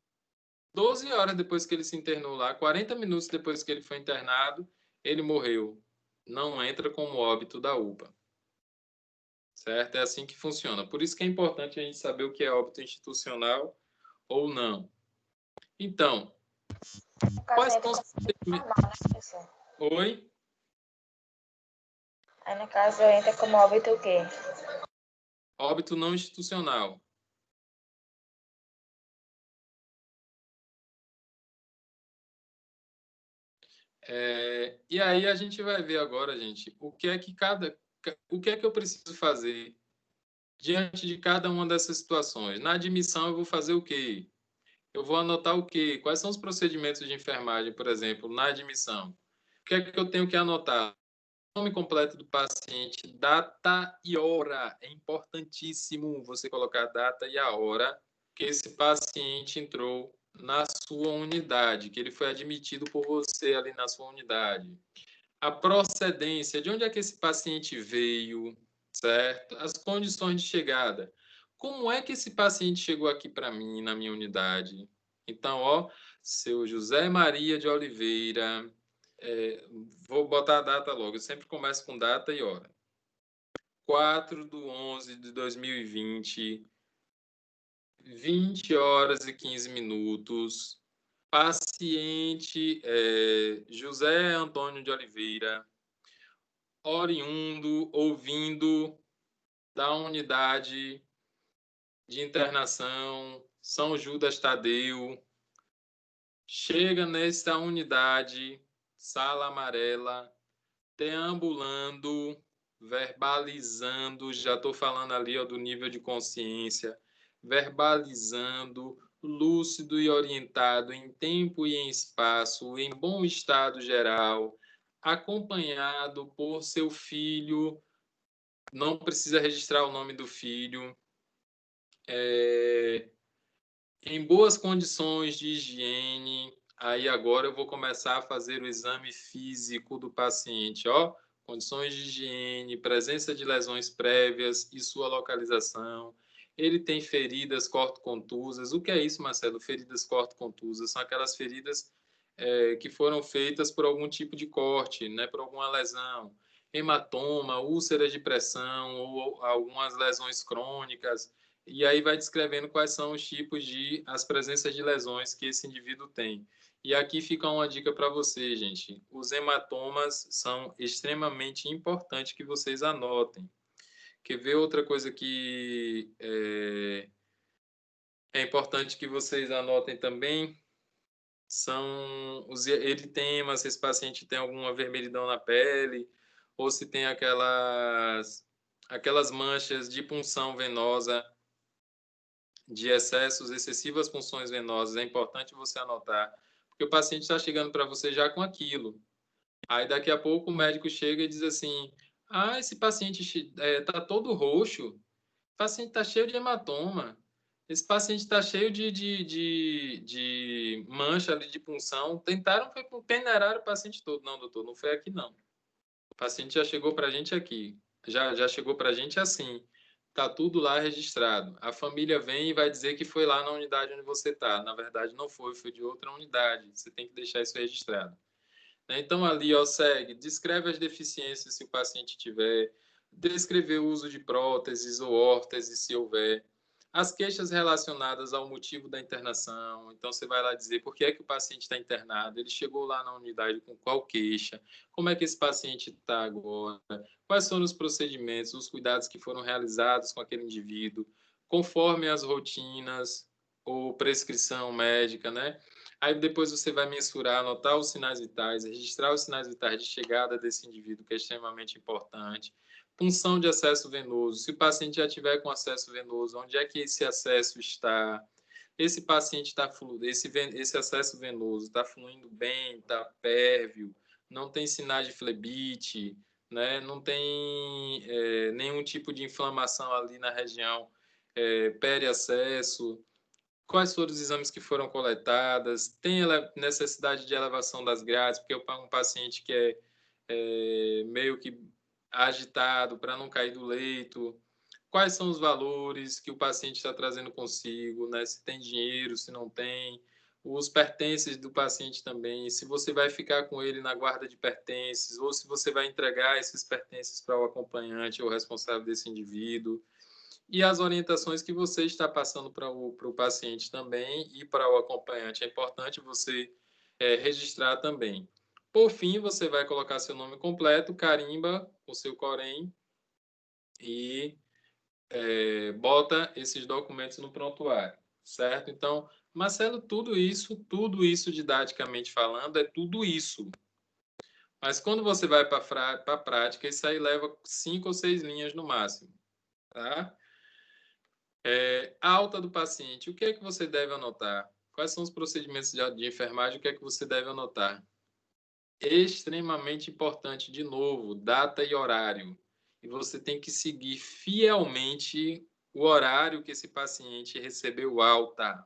12 horas depois que ele se internou lá, 40 minutos depois que ele foi internado, ele morreu. Não entra como óbito da UPA. Certo? É assim que funciona. Por isso que é importante a gente saber o que é óbito institucional ou não. Então, quais são os procedimentos? Oi? Aí, no caso, entra como óbito o quê? Óbito não institucional. E aí a gente vai ver agora, gente, o que é que eu preciso fazer diante de cada uma dessas situações. Na admissão, eu vou fazer o quê? Eu vou anotar o quê? Quais são os procedimentos de enfermagem, por exemplo, na admissão? O que é que eu tenho que anotar? Nome completo do paciente, data e hora. É importantíssimo você colocar a data e a hora que esse paciente entrou na sua unidade, que ele foi admitido por você ali na sua unidade. A procedência, de onde é que esse paciente veio, certo? As condições de chegada. Como é que esse paciente chegou aqui para mim, na minha unidade? Então, ó, seu José Maria de Oliveira, vou botar a data logo, eu sempre começo com data e hora. 4/11/2020, 20 horas e 15 minutos. Paciente José Antônio de Oliveira, ouvindo da unidade de internação São Judas Tadeu, chega nesta unidade, sala amarela, deambulando, verbalizando, já estou falando ali ó, do nível de consciência, verbalizando, lúcido e orientado em tempo e em espaço, em bom estado geral, acompanhado por seu filho, não precisa registrar o nome do filho, em boas condições de higiene. Aí agora eu vou começar a fazer o exame físico do paciente, ó, condições de higiene, presença de lesões prévias e sua localização. Ele tem feridas cortocontusas. O que é isso, Marcelo? Feridas cortocontusas são aquelas feridas que foram feitas por algum tipo de corte, né, por alguma lesão. Hematoma, úlceras de pressão ou algumas lesões crônicas. E aí vai descrevendo quais são os tipos as presenças de lesões que esse indivíduo tem. E aqui fica uma dica para você, gente. Os hematomas são extremamente importantes que vocês anotem. Quer ver outra coisa que é importante que vocês anotem também? São os eritemas, se esse paciente tem alguma vermelhidão na pele, ou se tem aquelas manchas de punção venosa, de excessivas punções venosas. É importante você anotar, porque o paciente está chegando para você já com aquilo. Aí daqui a pouco o médico chega e diz assim: ah, esse paciente está todo roxo, o paciente está cheio de hematoma, esse paciente está cheio de mancha ali de punção. Tentaram peneirar o paciente todo. Não, doutor, não foi aqui não. O paciente já chegou para a gente aqui, já chegou para a gente assim. Tá tudo lá registrado. A família vem e vai dizer que foi lá na unidade onde você está. Na verdade, não foi de outra unidade. Você tem que deixar isso registrado. Então, ali, ó, segue, descreve as deficiências se o paciente tiver, descrever o uso de próteses ou órteses, se houver, as queixas relacionadas ao motivo da internação. Então, você vai lá dizer por que é que o paciente está internado, ele chegou lá na unidade com qual queixa, como é que esse paciente está agora, quais foram os procedimentos, os cuidados que foram realizados com aquele indivíduo, conforme as rotinas ou prescrição médica, né? Aí depois você vai mensurar, anotar os sinais vitais, registrar os sinais vitais de chegada desse indivíduo, que é extremamente importante. Punção de acesso venoso. Se o paciente já tiver com acesso venoso, onde é que esse acesso está? Esse paciente está fluindo, esse acesso venoso está fluindo bem, está pérvio, não tem sinais de flebite, né? Não tem nenhum tipo de inflamação ali na região periacesso. Quais foram os exames que foram coletados? Tem necessidade de elevação das grades, porque um paciente que é meio que agitado para não cair do leito. Quais são os valores que o paciente está trazendo consigo, né? Se tem dinheiro, se não tem. Os pertences do paciente também, se você vai ficar com ele na guarda de pertences, ou se você vai entregar esses pertences para o acompanhante ou responsável desse indivíduo. E as orientações que você está passando para o paciente também e para o acompanhante. É importante você registrar também. Por fim, você vai colocar seu nome completo, carimba o seu Corém e bota esses documentos no prontuário, certo? Então, Marcelo, tudo isso didaticamente falando, é tudo isso. Mas quando você vai para a prática, isso aí leva 5 ou 6 linhas no máximo, tá? Alta do paciente, o que é que você deve anotar? Quais são os procedimentos de enfermagem, o que é que você deve anotar? Extremamente importante, de novo, data e horário. E você tem que seguir fielmente o horário que esse paciente recebeu alta,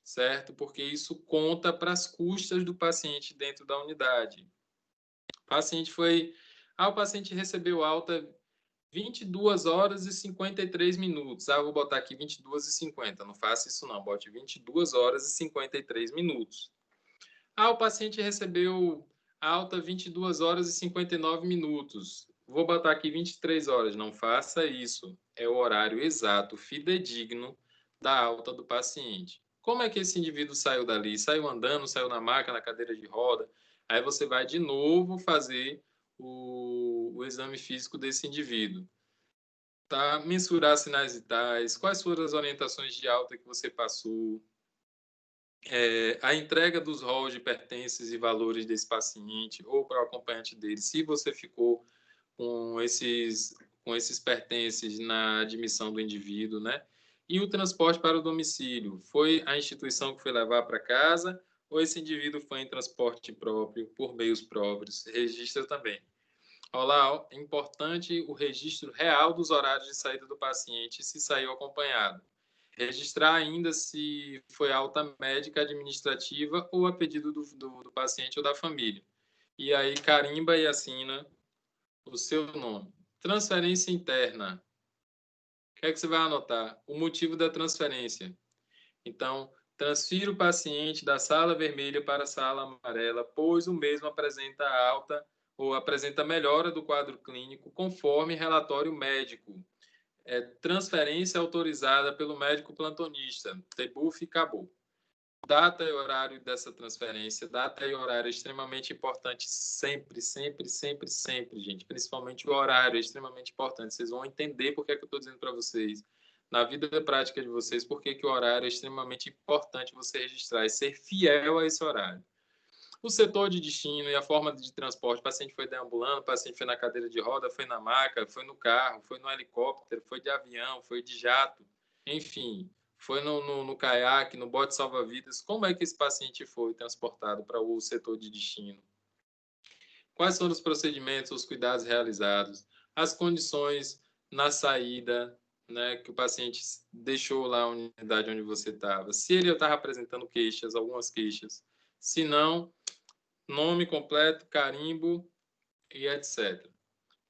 certo? Porque isso conta para as custas do paciente dentro da unidade. O paciente recebeu alta 22 horas e 53 minutos. Eu vou botar aqui 22 e 50. Não faça isso não, bote 22 horas e 53 minutos. O paciente recebeu alta 22 horas e 59 minutos. Vou botar aqui 23 horas. Não faça isso. É o horário exato, fidedigno da alta do paciente. Como é que esse indivíduo saiu dali? Saiu andando, saiu na maca, na cadeira de roda. Aí você vai de novo fazer o exame físico desse indivíduo. Tá? Mensurar sinais vitais, quais foram as orientações de alta que você passou, a entrega dos rolos de pertences e valores desse paciente ou para o acompanhante dele, se você ficou com esses pertences na admissão do indivíduo, né? E o transporte para o domicílio, foi a instituição que foi levar para casa ou esse indivíduo foi em transporte próprio, por meios próprios? Registra também. Olá, é importante o registro real dos horários de saída do paciente, se saiu acompanhado. Registrar ainda se foi alta médica administrativa ou a pedido do paciente ou da família. E aí carimba e assina o seu nome. Transferência interna. O que é que você vai anotar? O motivo da transferência. Então, transfira o paciente da sala vermelha para a sala amarela, pois o mesmo apresenta alta ou apresenta melhora do quadro clínico conforme relatório médico. Transferência autorizada pelo médico plantonista. Debuff e acabou. Data e horário dessa transferência. Data e horário é extremamente importante sempre, sempre, sempre, sempre, gente. Principalmente o horário é extremamente importante. Vocês vão entender por que eu estou dizendo para vocês, na vida prática de vocês, por que o horário é extremamente importante você registrar e ser fiel a esse horário. O setor de destino e a forma de transporte. O paciente foi deambulando, o paciente foi na cadeira de roda, foi na maca, foi no carro, foi no helicóptero, foi de avião, foi de jato, enfim, foi no caiaque, no bote salva-vidas. Como é que esse paciente foi transportado para o setor de destino? Quais foram os procedimentos, os cuidados realizados? As condições na saída, né, que o paciente deixou lá a unidade onde você estava. Se ele estava apresentando queixas, algumas queixas. Se não, nome completo, carimbo e etc.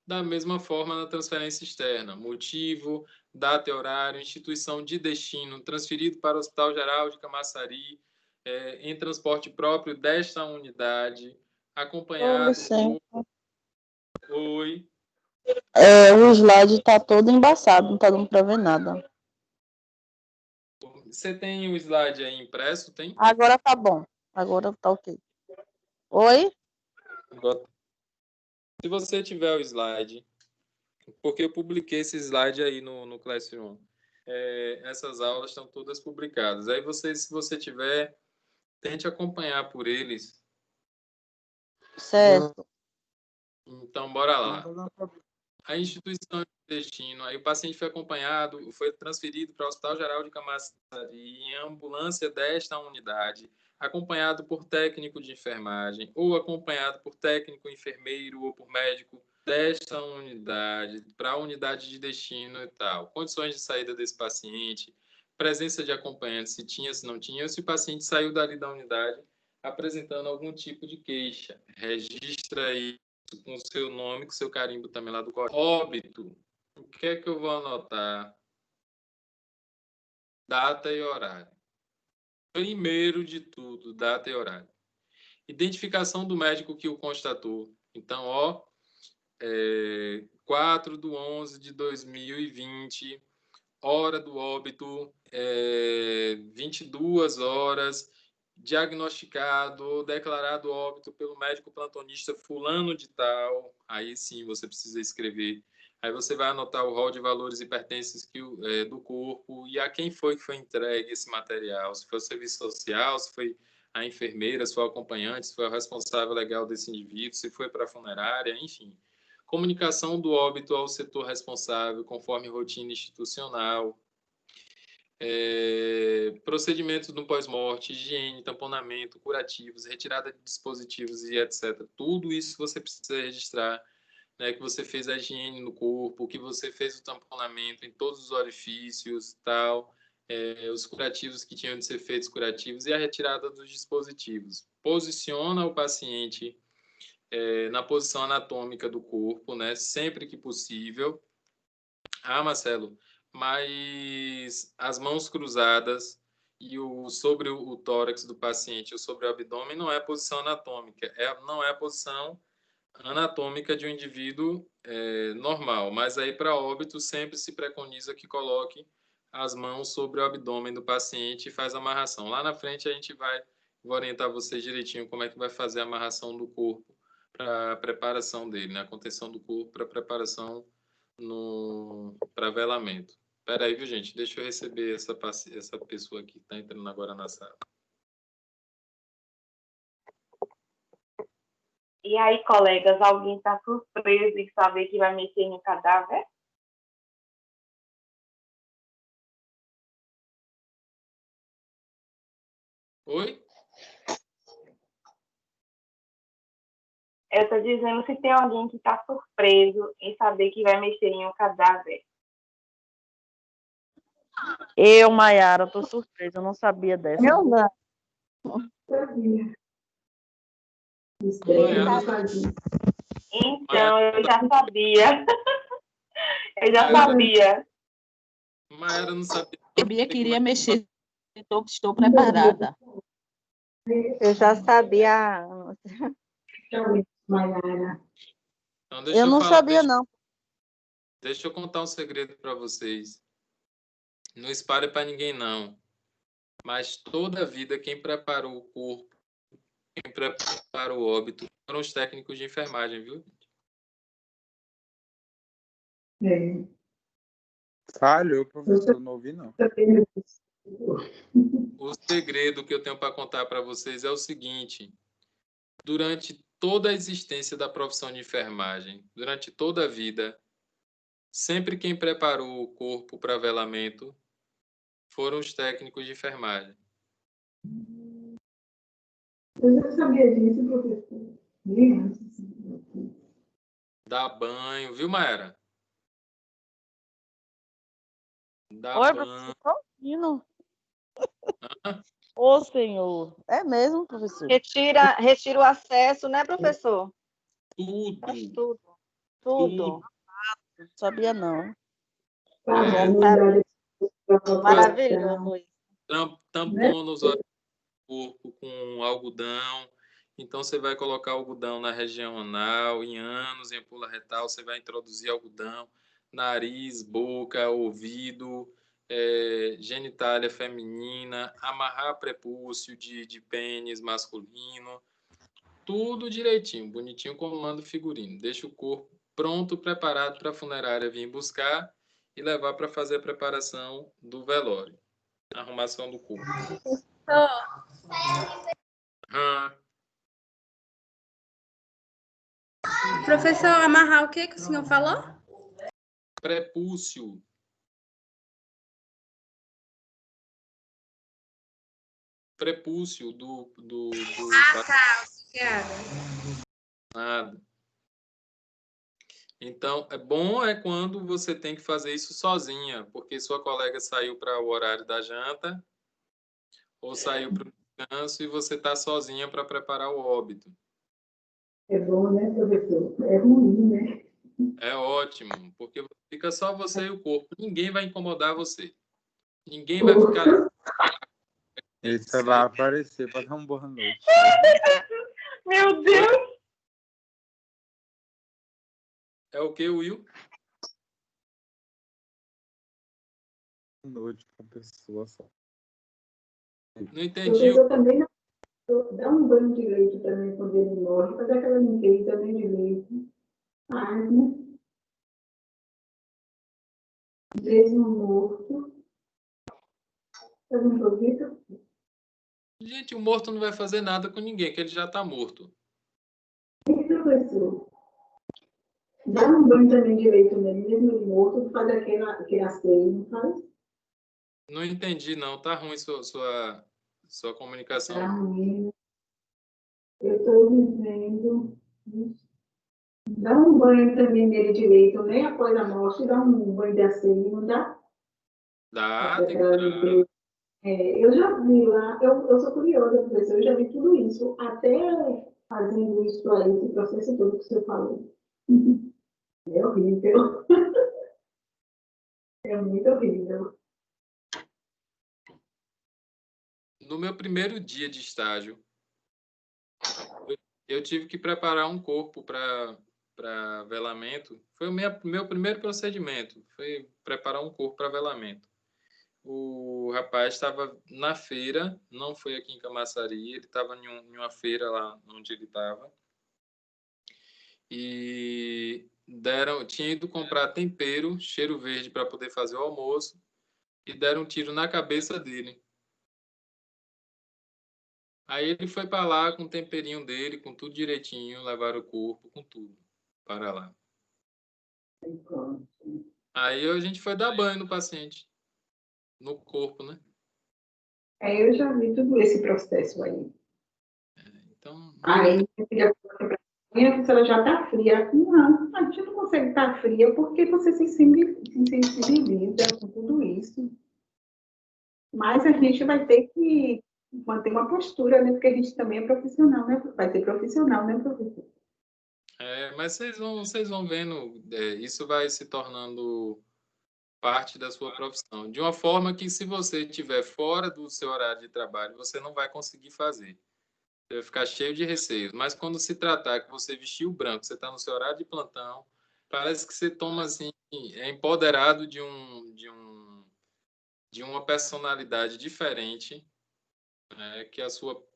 Da mesma forma, na transferência externa, motivo, data e horário, instituição de destino, transferido para o Hospital Geral de Camaçari, em transporte próprio desta unidade, acompanhado por... Oi. O slide está todo embaçado, não está dando para ver nada. Você tem o slide aí impresso, tem? Agora tá bom. Agora tá ok. Oi? Se você tiver o slide, porque eu publiquei esse slide aí no Classroom. Essas aulas estão todas publicadas. Aí você, se você tiver, tente acompanhar por eles. Certo. Então, bora lá. A instituição de destino, aí o paciente foi acompanhado, foi transferido para o Hospital Geral de Camaçari em ambulância desta unidade, acompanhado por técnico de enfermagem, ou acompanhado por técnico enfermeiro ou por médico desta unidade, para a unidade de destino e tal. Condições de saída desse paciente, presença de acompanhante, se tinha, se não tinha, ou se o paciente saiu dali da unidade apresentando algum tipo de queixa. Registra aí com o seu nome, com o seu carimbo também lá do código. Óbito. O que é que eu vou anotar? Data e horário. Primeiro de tudo, data e horário. Identificação do médico que o constatou. Então, 4/11/2020, hora do óbito, 22 horas, diagnosticado ou declarado óbito pelo médico plantonista fulano de tal. Aí sim você precisa escrever. Aí você vai anotar o rol de valores e pertences do corpo e a quem foi que foi entregue esse material. Se foi o serviço social, se foi a enfermeira, se foi o acompanhante, se foi o responsável legal desse indivíduo, se foi para a funerária, enfim. Comunicação do óbito ao setor responsável, conforme rotina institucional. Procedimentos no pós-morte, higiene, tamponamento, curativos, retirada de dispositivos e etc. Tudo isso você precisa registrar, né, que você fez a higiene no corpo, que você fez o tamponamento em todos os orifícios, tal, os curativos que tinham de ser feitos curativos e a retirada dos dispositivos. Posiciona o paciente na posição anatômica do corpo, né, sempre que possível, Marcelo, mas as mãos cruzadas e sobre o tórax do paciente ou sobre o abdômen não é posição anatômica, não é a posição anatômica de um indivíduo normal, mas aí para óbito sempre se preconiza que coloque as mãos sobre o abdômen do paciente e faz a amarração. Lá na frente a gente vai orientar vocês direitinho como é que vai fazer a amarração do corpo para a preparação dele, né? A contenção do corpo para preparação para velamento. Espera aí, viu, gente? Deixa eu receber essa pessoa aqui que está entrando agora na sala. E aí, colegas, alguém está surpreso em saber que vai mexer no cadáver? Oi? Eu estou dizendo se tem alguém que está surpreso em saber que vai mexer em um cadáver. Eu, Maiara, tô surpresa, eu não sabia dessa. Eu não. Então, eu já sabia. Eu já sabia. Maiara não sabia. Sabia que iria mexer. Estou preparada. Eu já sabia. Então, deixa Eu não falar, sabia, não. Deixa eu contar um segredo para vocês. Não espalhe para ninguém, não. Mas toda a vida, quem preparou o corpo, quem preparou o óbito, foram os técnicos de enfermagem, viu? Falhou, professor, não ouvi, não. O segredo que eu tenho para contar para vocês é o seguinte. Durante toda a existência da profissão de enfermagem, durante toda a vida, sempre quem preparou o corpo para velamento foram os técnicos de enfermagem. Eu já sabia disso, professor. Dá banho, viu, Maera? Dá Oi, banho. professor. Ô, senhor. É mesmo, professor? Retira o acesso, né, professor? Tudo. Faz tudo. Não sabia, não. Maravilhoso. Tampão nos olhos do corpo com algodão. Então, você vai colocar algodão na região anal, em ânus, em ampola retal, você vai introduzir algodão, nariz, boca, ouvido, genitália feminina, amarrar prepúcio de pênis masculino, tudo direitinho, bonitinho, como manda o figurino. Deixa o corpo pronto, preparado para a funerária vir buscar e levar para fazer a preparação do velório. Arrumação do corpo. Professor, amarrar o que o senhor falou? Prepúcio. Prepúcio do tá, obrigada. Nada. Então, bom quando você tem que fazer isso sozinha, porque sua colega saiu para o horário da janta ou saiu para o descanso e você está sozinha para preparar o óbito. É bom, né, professor? É ruim, né? É ótimo, porque fica só você e o corpo. Ninguém vai incomodar você. Ninguém vai ficar... Esse vai aparecer para dar uma boa noite. Meu Deus! É o que, Will? Boa noite para a pessoa só. Não entendi. Eu também dá um banho de leite também quando ele morre, fazer aquela limpeza também de leite. Né? Mesmo morto. Eu não ouvido? Gente, o morto não vai fazer nada com ninguém, que ele já está morto. Sim, professor. Dá um banho também de leite nele, mesmo ele morto, faz aquele asseio, não faz? Não entendi, não. Tá ruim sua comunicação. Tá ruim. Eu estou dizendo. Dá um banho também nele direito, nem após a morte, dá um banho de asseio, não dá? Dá, tem que dar. Eu já vi lá, eu sou curiosa, professor, eu já vi tudo isso, até fazendo isso aí, esse processo todo que você falou. É horrível. É muito horrível. No meu primeiro dia de estágio, eu tive que preparar um corpo para velamento. Foi o meu primeiro procedimento, foi preparar um corpo para velamento. O rapaz estava na feira, não foi aqui em Camaçari, ele estava em uma feira lá onde ele estava. E tinha ido comprar tempero, cheiro verde para poder fazer o almoço e deram um tiro na cabeça dele. Aí ele foi para lá com o temperinho dele, com tudo direitinho, levaram o corpo, com tudo, para lá. Aí a gente foi dar banho no paciente, no corpo, né? Eu já vi tudo esse processo aí. Então, Aí, se ela já está fria. Não, a gente não consegue estar fria porque você se sensibiliza com tudo isso. Mas a gente vai ter que manter uma postura, né? Porque a gente também é profissional, né? Vai ser profissional, né, professor? mas vocês vão vendo, isso vai se tornando parte da sua profissão. De uma forma que, se você estiver fora do seu horário de trabalho, você não vai conseguir fazer. Você vai ficar cheio de receios. Mas quando se tratar que você vestiu branco, você está no seu horário de plantão, parece que você toma assim, é empoderado de uma personalidade diferente, né, que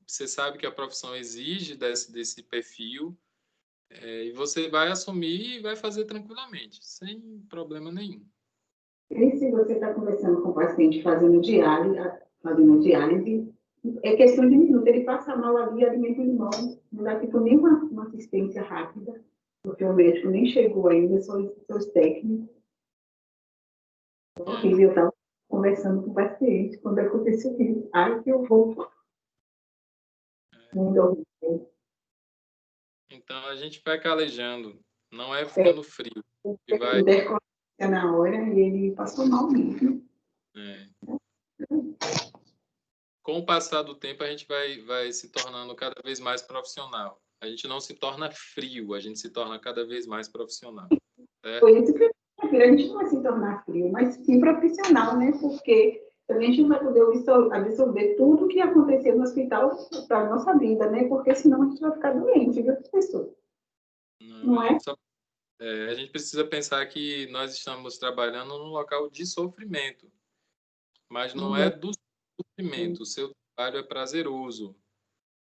você sabe que a profissão exige desse perfil, e você vai assumir e vai fazer tranquilamente, sem problema nenhum. E se você está conversando com o paciente fazendo diálise, é questão de minuto. Ele passa mal ali, alimenta o limão, não dá tipo nem uma assistência rápida, porque o médico nem chegou ainda, são os técnicos. Horrível, eu estava conversando com o paciente quando aconteceu isso. Ai, que horror. Muito horrível. Então a gente vai calejando, não é ficando frio. E vai... na hora e ele passou mal mesmo. Com o passar do tempo, a gente vai se tornando cada vez mais profissional. A gente não se torna frio, a gente se torna cada vez mais profissional. Por isso que a gente não vai se tornar frio, mas sim profissional, né? Porque também a gente não vai poder absorver tudo que aconteceu no hospital para a nossa vida, né? Porque senão a gente vai ficar doente, viu, professor? Não é? A gente precisa pensar que nós estamos trabalhando num local de sofrimento, mas não é do sofrimento. O seu trabalho é prazeroso.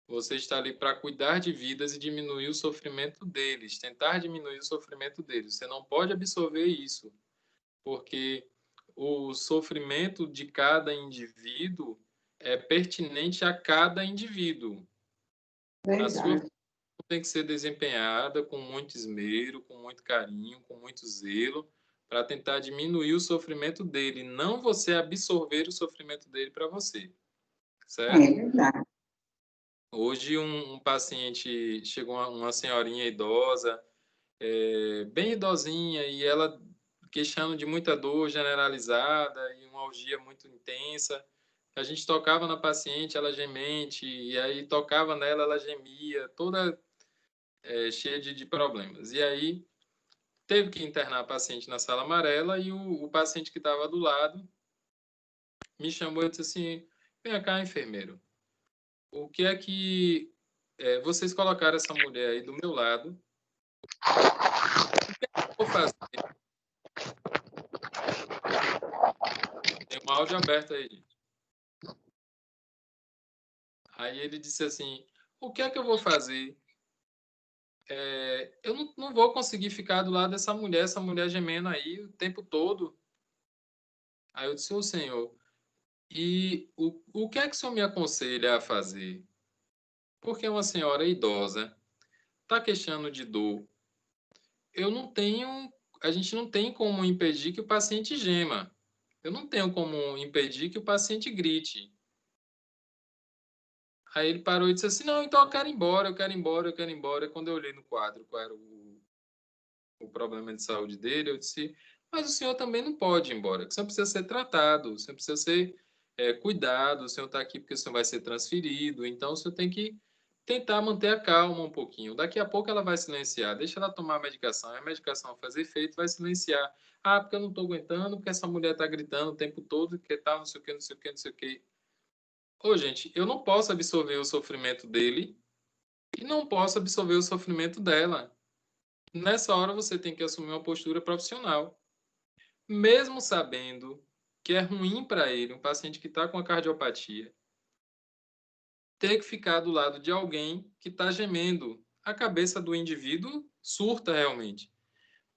Você está ali para cuidar de vidas e diminuir o sofrimento deles, tentar diminuir o sofrimento deles. Você não pode absorver isso, porque o sofrimento de cada indivíduo é pertinente a cada indivíduo. A sua função tem que ser desempenhada com muito esmero, com muito carinho, com muito zelo, para tentar diminuir o sofrimento dele, não você absorver o sofrimento dele para você. Certo? É verdade. Hoje um paciente, chegou uma senhorinha idosa, bem idosinha, e ela queixando de muita dor generalizada e uma algia muito intensa. A gente tocava na paciente, ela gemente, e aí tocava nela, ela gemia, toda cheia de problemas. E aí teve que internar a paciente na sala amarela e o paciente que estava do lado me chamou e disse assim: vem cá, enfermeiro. O que é que vocês colocaram essa mulher aí do meu lado? O que é que eu vou fazer? Tem um áudio aberto aí, gente. Aí ele disse assim: o que é que eu vou fazer? Eu não vou conseguir ficar do lado dessa mulher, essa mulher gemendo aí o tempo todo. Aí eu disse: ô senhor, e o que é que o senhor me aconselha a fazer? Porque uma senhora idosa está queixando de dor. A gente não tem como impedir que o paciente gema. Eu não tenho como impedir que o paciente grite. Aí ele parou e disse assim: não, então eu quero ir embora, eu quero ir embora, eu quero ir embora. Quando eu olhei no quadro qual era o problema de saúde dele, eu disse: mas o senhor também não pode ir embora, o senhor precisa ser tratado, o senhor precisa ser cuidado, o senhor está aqui porque o senhor vai ser transferido, então o senhor tem que tentar manter a calma um pouquinho. Daqui a pouco ela vai silenciar. Deixa ela tomar a medicação. A medicação fazer efeito, vai silenciar. Ah, porque eu não estou aguentando, porque essa mulher está gritando o tempo todo, que tal, não sei o que, não sei o que, não sei o que. Ô, gente, eu não posso absorver o sofrimento dele e não posso absorver o sofrimento dela. Nessa hora você tem que assumir uma postura profissional. Mesmo sabendo que é ruim para ele, um paciente que está com a cardiopatia, ter que ficar do lado de alguém que está gemendo. A cabeça do indivíduo surta realmente.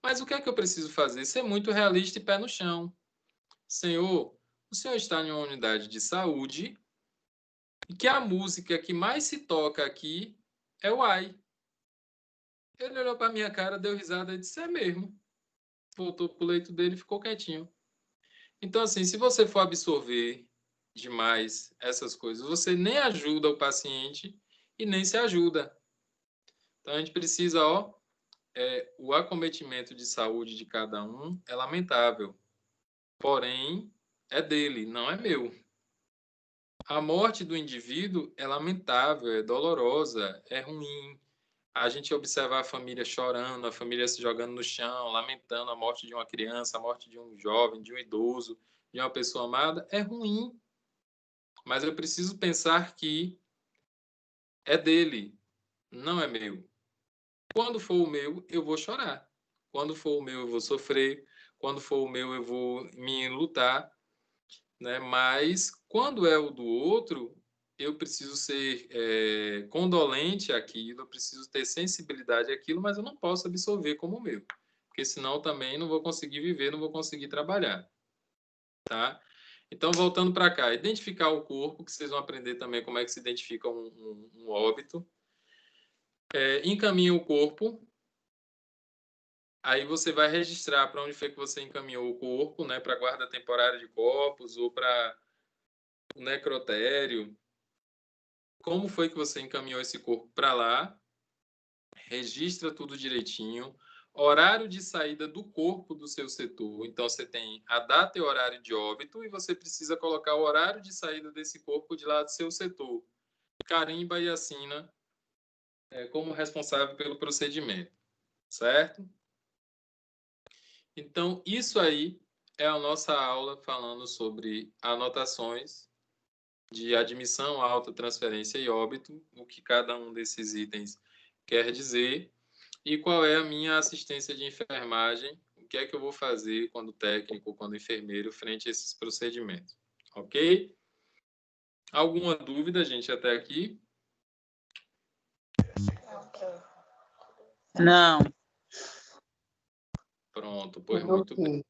Mas o que é que eu preciso fazer? Ser muito realista e pé no chão. Senhor, o senhor está em uma unidade de saúde e que a música que mais se toca aqui é o ai. Ele olhou para minha cara, deu risada e disse, é mesmo. Voltou para o leito dele e ficou quietinho. Então, assim, se você for absorver demais essas coisas, você nem ajuda o paciente e nem se ajuda. Então, a gente precisa, o acometimento de saúde de cada um é lamentável. Porém, é dele, não é meu. A morte do indivíduo é lamentável, é dolorosa, é ruim. A gente observar a família chorando, a família se jogando no chão, lamentando a morte de uma criança, a morte de um jovem, de um idoso, de uma pessoa amada, é ruim. Mas eu preciso pensar que é dele, não é meu. Quando for o meu, eu vou chorar. Quando for o meu, eu vou sofrer. Quando for o meu, eu vou me enlutar, né? Mas quando é o do outro, eu preciso ser condolente àquilo, eu preciso ter sensibilidade àquilo, mas eu não posso absorver como o meu, porque senão também não vou conseguir viver, não vou conseguir trabalhar, tá? Então, voltando para cá, identificar o corpo, que vocês vão aprender também como é que se identifica um óbito. Encaminha o corpo. Aí você vai registrar para onde foi que você encaminhou o corpo, né? Para a guarda temporária de corpos ou para o necrotério. Como foi que você encaminhou esse corpo para lá? Registra tudo direitinho. Horário de saída do corpo do seu setor. Então, você tem a data e horário de óbito e você precisa colocar o horário de saída desse corpo de lá do seu setor. Carimba e assina como responsável pelo procedimento, certo? Então, isso aí é a nossa aula falando sobre anotações de admissão, alta, transferência e óbito, o que cada um desses itens quer dizer e qual é a minha assistência de enfermagem, o que é que eu vou fazer quando técnico, quando enfermeiro, frente a esses procedimentos, ok? Alguma dúvida, gente, até aqui? Não. Pronto, pois muito bem.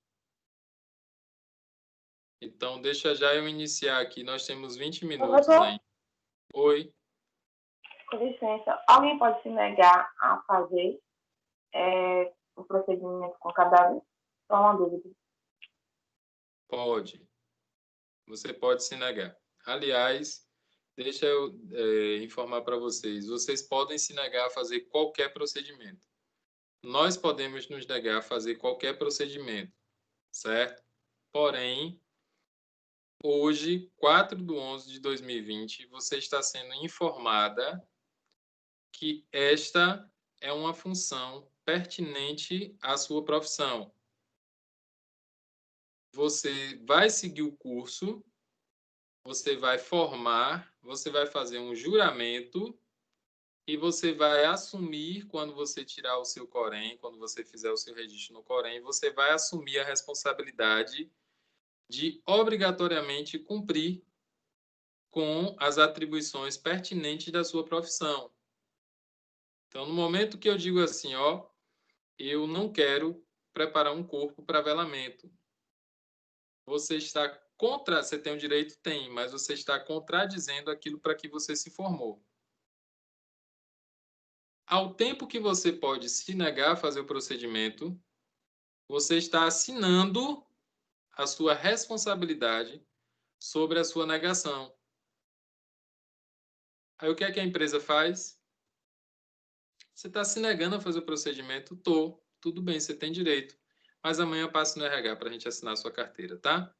Então, deixa já eu iniciar aqui. Nós temos 20 minutos ainda. Oi. Com licença, alguém pode se negar a fazer o procedimento com cadáver? Só uma dúvida. Pode. Você pode se negar. Aliás, deixa eu informar para vocês. Vocês podem se negar a fazer qualquer procedimento. Nós podemos nos negar a fazer qualquer procedimento, certo? Porém, hoje, 4/11/2020, você está sendo informada que esta é uma função pertinente à sua profissão. Você vai seguir o curso, você vai formar, você vai fazer um juramento e você vai assumir, quando você tirar o seu Corém, quando você fizer o seu registro no Corém, você vai assumir a responsabilidade de obrigatoriamente cumprir com as atribuições pertinentes da sua profissão. Então, no momento que eu digo assim, eu não quero preparar um corpo para velamento, você está você tem o direito? Tem, mas você está contradizendo aquilo para que você se formou. Ao tempo que você pode se negar a fazer o procedimento, você está assinando a sua responsabilidade sobre a sua negação. Aí o que é que a empresa faz? Você está se negando a fazer o procedimento? Tudo bem, você tem direito. Mas amanhã eu passo no RH para a gente assinar a sua carteira, tá?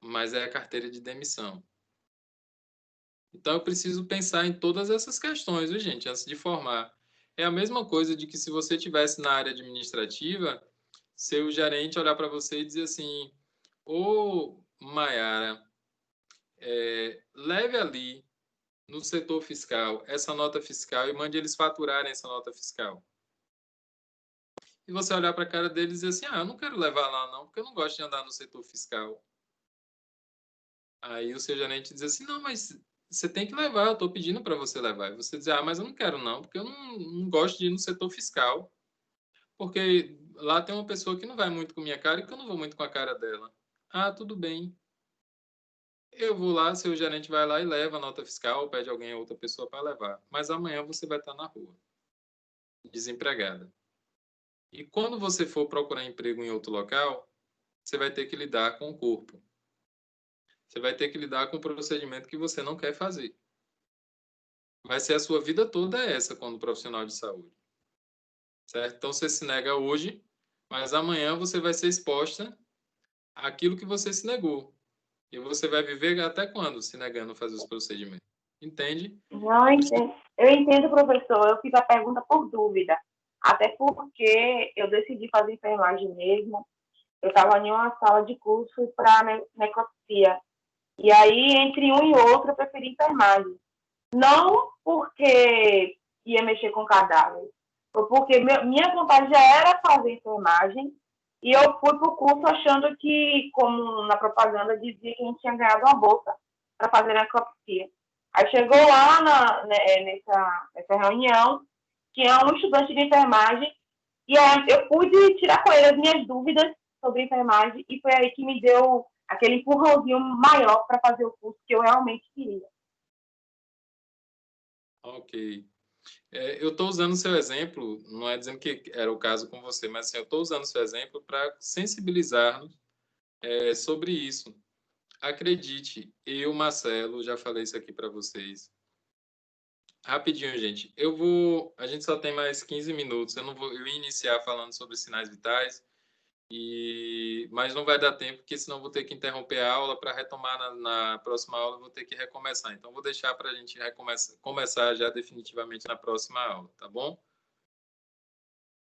Mas é a carteira de demissão. Então, eu preciso pensar em todas essas questões, viu, gente, antes de formar. É a mesma coisa de que se você estivesse na área administrativa, seu gerente olhar para você e dizer assim, ô, Maiara, leve ali no setor fiscal essa nota fiscal e mande eles faturarem essa nota fiscal. E você olhar para a cara deles e dizer assim, eu não quero levar lá não, porque eu não gosto de andar no setor fiscal. Aí o seu gerente diz assim, não, mas você tem que levar, eu estou pedindo para você levar. E você diz, mas eu não quero não, porque eu não gosto de ir no setor fiscal. Porque lá tem uma pessoa que não vai muito com minha cara e que eu não vou muito com a cara dela. Tudo bem. Eu vou lá, seu gerente vai lá e leva a nota fiscal, ou pede alguém, outra pessoa para levar. Mas amanhã você vai estar na rua, desempregada. E quando você for procurar emprego em outro local, você vai ter que lidar com o corpo. Você vai ter que lidar com um procedimento que você não quer fazer. Vai ser a sua vida toda essa quando profissional de saúde. Certo? Então você se nega hoje, mas amanhã você vai ser exposta àquilo que você se negou. E você vai viver até quando se negando a fazer os procedimentos? Entende? Não, eu entendo, professor. Eu fiz a pergunta por dúvida. Até porque eu decidi fazer enfermagem mesmo. Eu estava em uma sala de curso para necropsia. E aí, entre um e outro, eu preferi enfermagem. Não porque ia mexer com cadáver, foi porque minha vontade já era fazer enfermagem e eu fui para o curso achando que, como na propaganda dizia, que a gente tinha ganhado uma bolsa para fazer necropsia. Aí chegou lá nessa reunião, tinha um estudante de enfermagem e aí eu pude tirar com ele as minhas dúvidas sobre enfermagem e foi aí que me deu aquele empurrãozinho maior para fazer o curso que eu realmente queria. Ok. Eu estou usando o seu exemplo, não é dizendo que era o caso com você, mas assim, eu estou usando o seu exemplo para sensibilizar-nos sobre isso. Acredite, eu, Marcelo, já falei isso aqui para vocês. Rapidinho, gente. A gente só tem mais 15 minutos. Eu ia iniciar falando sobre sinais vitais, mas não vai dar tempo, porque senão vou ter que interromper a aula para retomar na próxima aula, vou ter que recomeçar. Então, vou deixar para a gente começar já definitivamente na próxima aula, tá bom?